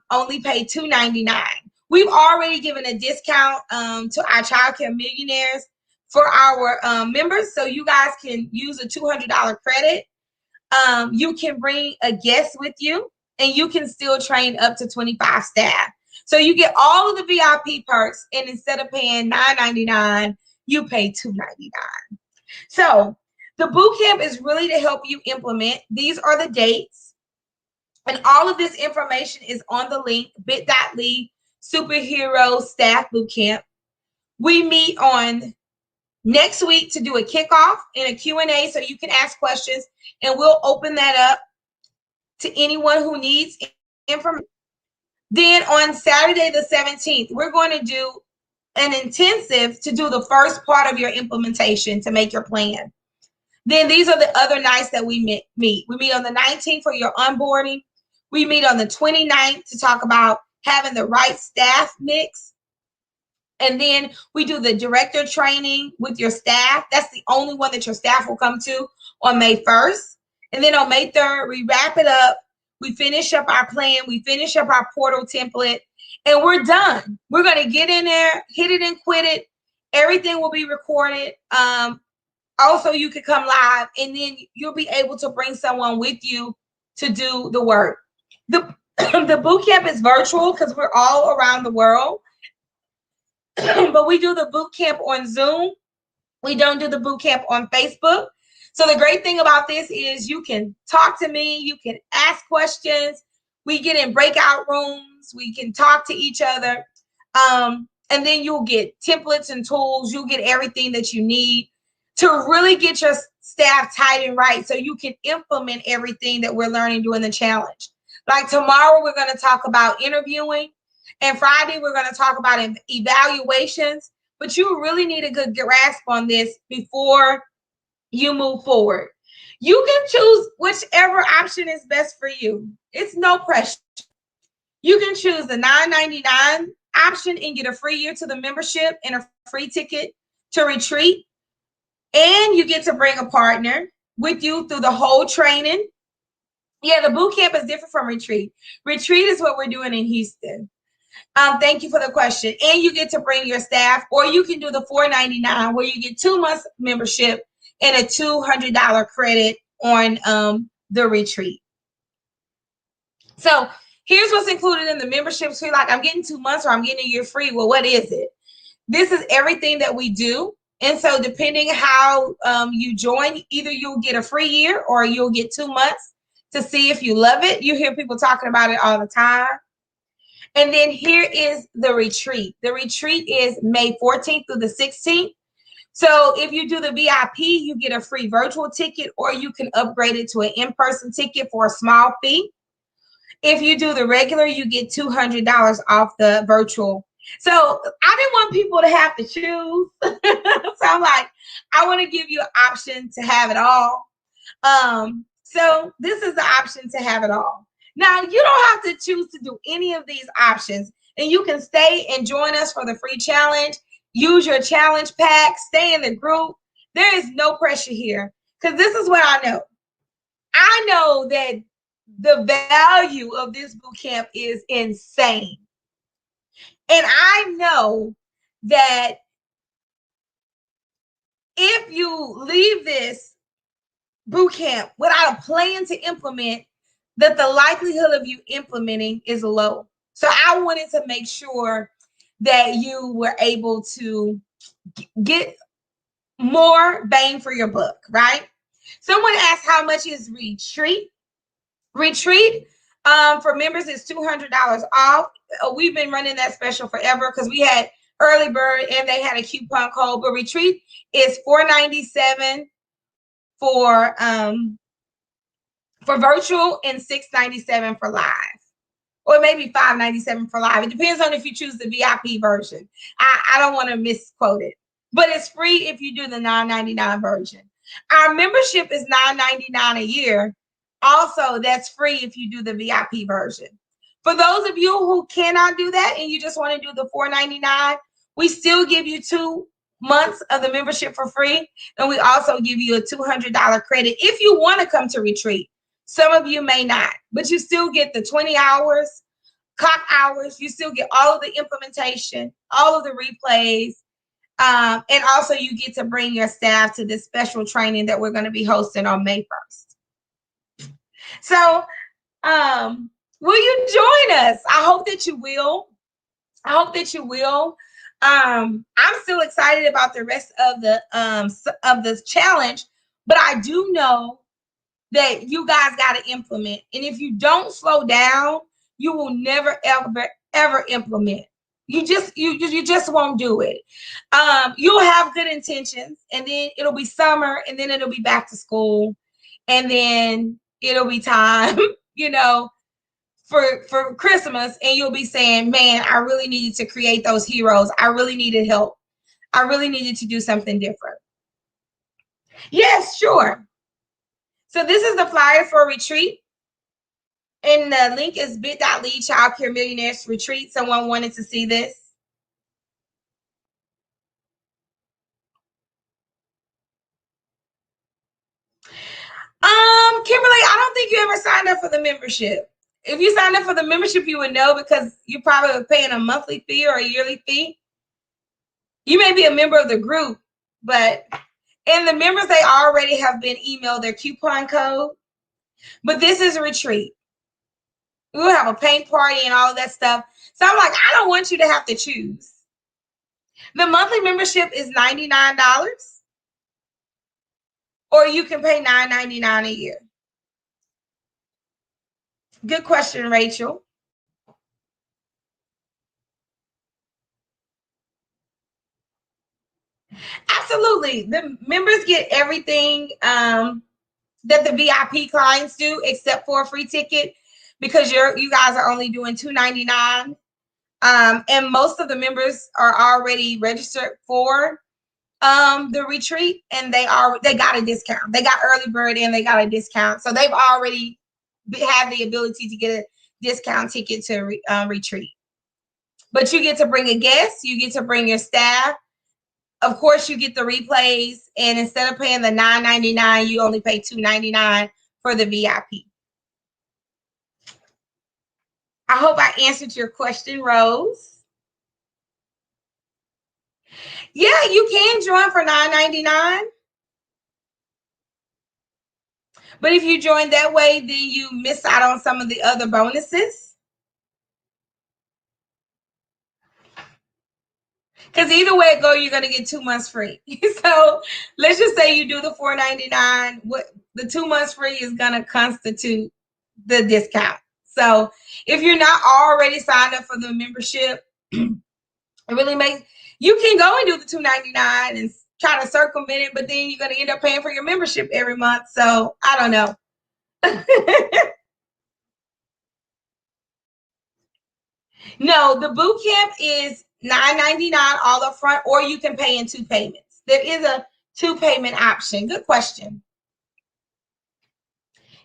only pay $2.99. We've already given a discount to our Childcare Millionaires for our members, so you guys can use a $200 credit. You can bring a guest with you, and you can still train up to 25 staff. So you get all of the VIP perks, and instead of paying $9.99, you pay $2.99. So the boot camp is really to help you implement. These are the dates, and all of this information is on the link bit.ly superhero staff boot camp. We meet on next week to do a kickoff and a Q&A so you can ask questions, and we'll open that up to anyone who needs information. Then on Saturday the 17th, we're going to do an intensive to do the first part of your implementation to make your plan. Then these are the other nights that we meet. We meet on the 19th for your onboarding. We meet on the 29th to talk about having the right staff mix. And then we do the director training with your staff. That's the only one that your staff will come to on May 1st. And then on May 3rd, we wrap it up. We finish up our plan. We finish up our portal template, and we're done. We're going to get in there, hit it and quit it. Everything will be recorded. Also, you can come live, and then you'll be able to bring someone with you to do the work. The boot camp is virtual because we're all around the world. But we do the boot camp on Zoom. We don't do the boot camp on Facebook. So the great thing about this is you can talk to me, you can ask questions. We get in breakout rooms, we can talk to each other. And then you'll get templates and tools. You'll get everything that you need to really get your staff tight and right so you can implement everything that we're learning during the challenge. Like tomorrow, we're going to talk about interviewing. And Friday, we're going to talk about evaluations. But you really need a good grasp on this before you move forward. You can choose whichever option is best for you. It's no pressure. You can choose the $9.99 option and get a free year to the membership and a free ticket to retreat. And you get to bring a partner with you through the whole training. Yeah, the boot camp is different from retreat. Retreat is what we're doing in Houston. Thank you for the question. And you get to bring your staff, or you can do the $4.99 where you get 2 months membership and a $200 credit on the retreat. So here's what's included in the membership. So you're like, I'm getting 2 months or I'm getting a year free. Well, what is it? This is everything that we do. And so depending how you join, either you'll get a free year or you'll get 2 months to see if you love it. You hear people talking about it all the time. And then here is the retreat. The retreat is May 14th through the 16th. So if you do the VIP, you get a free virtual ticket, or you can upgrade it to an in-person ticket for a small fee. If you do the regular, you get $200 off the virtual. So I didn't want people to have to choose. So I'm like, I want to give you an option to have it all. So this is the option to have it all. Now, you don't have to choose to do any of these options, and you can stay and join us for the free challenge. Use your challenge pack, stay in the group. There is no pressure here, because this is what I know. I know that the value of this boot camp is insane. And I know that if you leave this boot camp without a plan to implement, that the likelihood of you implementing is low. So I wanted to make sure that you were able to get more bang for your buck, right? Someone asked, how much is retreat? Retreat for members is $200 off. We've been running that special forever because we had early bird and they had a coupon code. But retreat is $497 for virtual and $697 for live, or maybe $597 for live. It depends on if you choose the VIP version. I don't want to misquote it, but it's free if you do the $9.99 version. Our membership is $9.99 a year. Also, that's free if you do the VIP version. For those of you who cannot do that and you just want to do the $4.99, we still give you 2 months of the membership for free. And we also give you a $200 credit if you want to come to retreat. Some of you may not, but you still get the 20 hours, clock hours. You still get all of the implementation, all of the replays. And also you get to bring your staff to this special training that we're going to be hosting on May 1st. So, will you join us? I hope that you will. I hope that you will. I'm still excited about the rest of the challenge, but I do know that you guys got to implement. And if you don't slow down, you will never ever implement. You just won't do it. You'll have good intentions, and then it'll be summer, and then it'll be back to school, and then it'll be time, for Christmas, and you'll be saying, man, I really needed to create those heroes. I really needed help. I really needed to do something different. Yes, sure. So this is the flyer for a retreat. And the link is bit.ly Childcare Millionaires Retreat. Someone wanted to see this. Kimberly, I don't think you ever signed up for the membership. If you signed up for the membership, you would know because you probably were paying a monthly fee or a yearly fee. You may be a member of the group, but and the members, they already have been emailed their coupon code. But this is a retreat. We'll have a paint party and all of that stuff. So I'm like, I don't want you to have to choose. The monthly membership is $99, or you can pay $9.99 a year. Good question, Rachel. Absolutely. The members get everything that the VIP clients do, except for a free ticket, because you guys are only doing $2.99. And most of the members are already registered for the retreat, and they got a discount. They got early bird and they got a discount. So they've already had the ability to get a discount ticket to retreat. But you get to bring a guest, you get to bring your staff. Of course, you get the replays, and instead of paying the $9.99, you only pay $2.99 for the VIP. I hope I answered your question, Rose. Yeah, you can join for $9.99. But if you join that way, then you miss out on some of the other bonuses. Because either way it go, you're going to get 2 months free. So let's just say you do the $4.99. What the 2 months free is going to constitute the discount. So if you're not already signed up for the membership, it really makes you can go and do the $2.99 and try to circumvent it, but then you're going to end up paying for your membership every month. So I don't know. No, the boot camp is $9.99 all up front, or you can pay in 2 payments. There is a 2 payment option. Good question.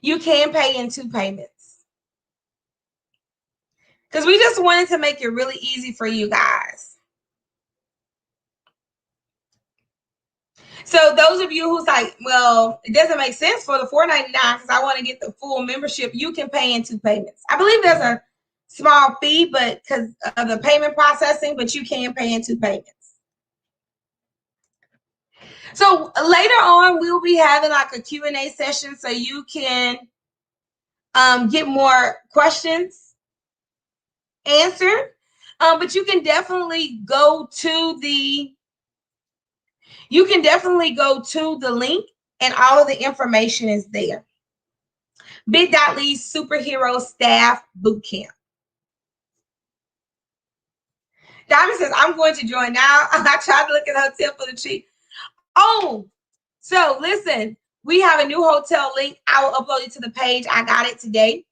You can pay in 2 payments because we just wanted to make it really easy for you guys. So those of you who's like, well, it doesn't make sense for the $4.99 because I want to get the full membership, you can pay in 2 payments. I believe there's a small fee, but because of the payment processing, but you can pay in 2 payments. So later on, we'll be having like a Q&A session so you can get more questions answered. But you can definitely go to the link, and all of the information is there. bit.ly Superhero Staff Bootcamp. Diamond says, I'm going to join now. I tried to look at hotel for the cheap. Oh, so listen, we have a new hotel link. I will upload it to the page. I got it today.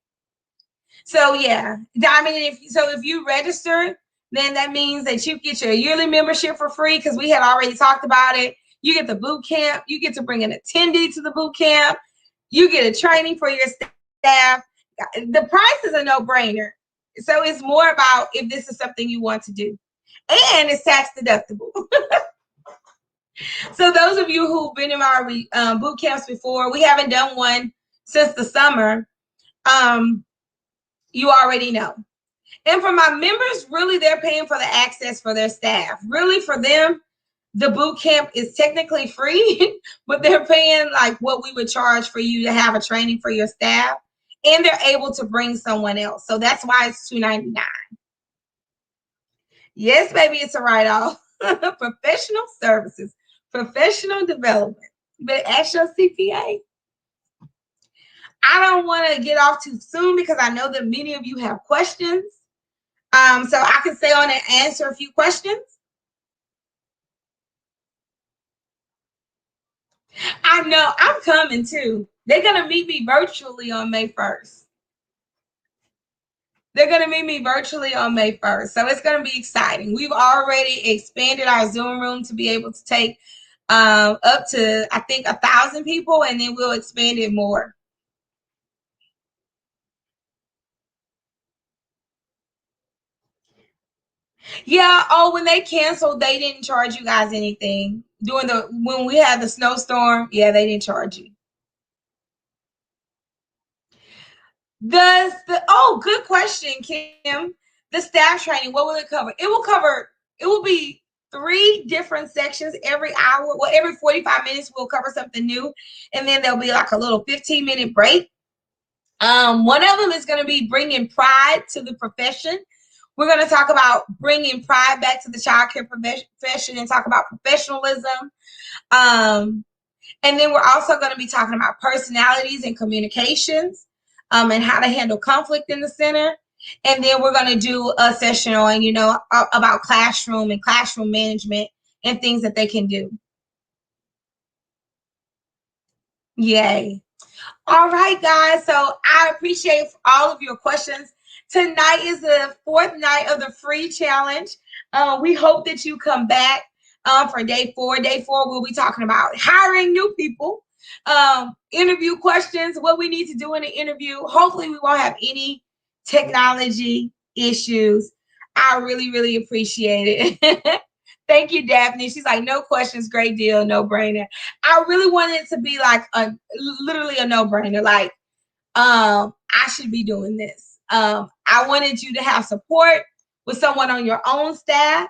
So yeah, Diamond, if you register, then that means that you get your yearly membership for free because we had already talked about it. You get the boot camp. You get to bring an attendee to the boot camp. You get a training for your staff. The price is a no-brainer. So it's more about if this is something you want to do. And it's tax deductible. So those of you who've been in our boot camps before, we haven't done one since the summer. You already know. And for my members, really, they're paying for the access for their staff. Really, for them, the boot camp is technically free, but they're paying like what we would charge for you to have a training for your staff. And they're able to bring someone else. So that's why it's $299. Yes, baby, it's a write-off. Professional services, professional development. But ask your CPA. I don't want to get off too soon because I know that many of you have questions. So I can stay on and answer a few questions. I know I'm coming too. They're going to meet me virtually on May 1st. They're going to meet me virtually on May 1st. So it's going to be exciting. We've already expanded our Zoom room to be able to take up to, I think, 1,000 people, and then we'll expand it more. Yeah. Oh, when they canceled, they didn't charge you guys anything. When we had the snowstorm, yeah, they didn't charge you. Good question, Kim. The staff training, what will it cover? It will be 3 different sections every hour. Well, every 45 minutes we'll cover something new. And then there'll be like a little 15-minute break. One of them is going to be bringing pride to the profession. We're going to talk about bringing pride back to the childcare profession and talk about professionalism. And then we're also going to be talking about personalities and communications, and how to handle conflict in the center. And then we're going to do a session on, about classroom and classroom management and things that they can do. Yay. All right, guys. So I appreciate all of your questions. Tonight is the 4th night of the free challenge. We hope that you come back for day 4. Day 4, we'll be talking about hiring new people, interview questions, what we need to do in the interview. Hopefully we won't have any technology issues. I really, really appreciate it. Thank you, Daphne. She's like, no questions, great deal, no brainer. I really wanted it to be like literally a no brainer. Like, I should be doing this. I wanted you to have support with someone on your own staff.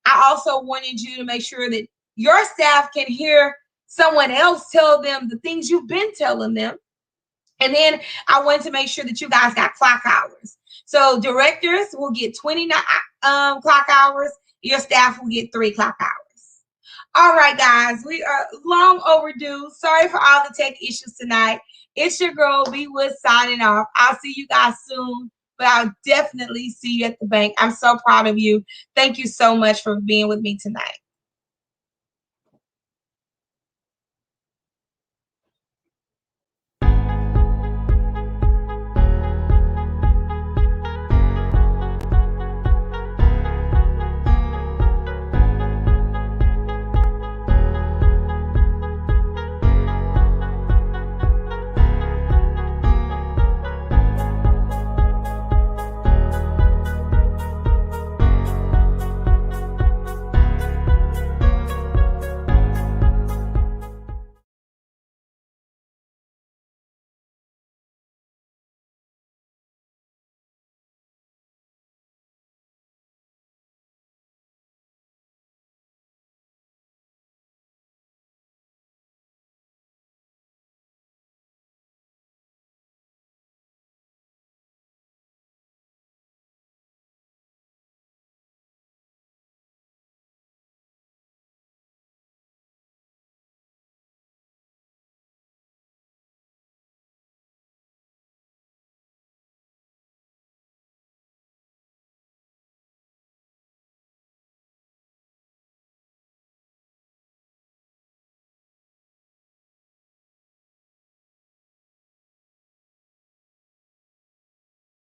I also wanted you to make sure that your staff can hear someone else tell them the things you've been telling them. And then I wanted to make sure that you guys got clock hours. So directors will get 29 clock hours. Your staff will get 3 clock hours. All right, guys, we are long overdue. Sorry for all the tech issues tonight. It's your girl, B Wood, signing off. I'll see you guys soon, but I'll definitely see you at the bank. I'm so proud of you. Thank you so much for being with me tonight.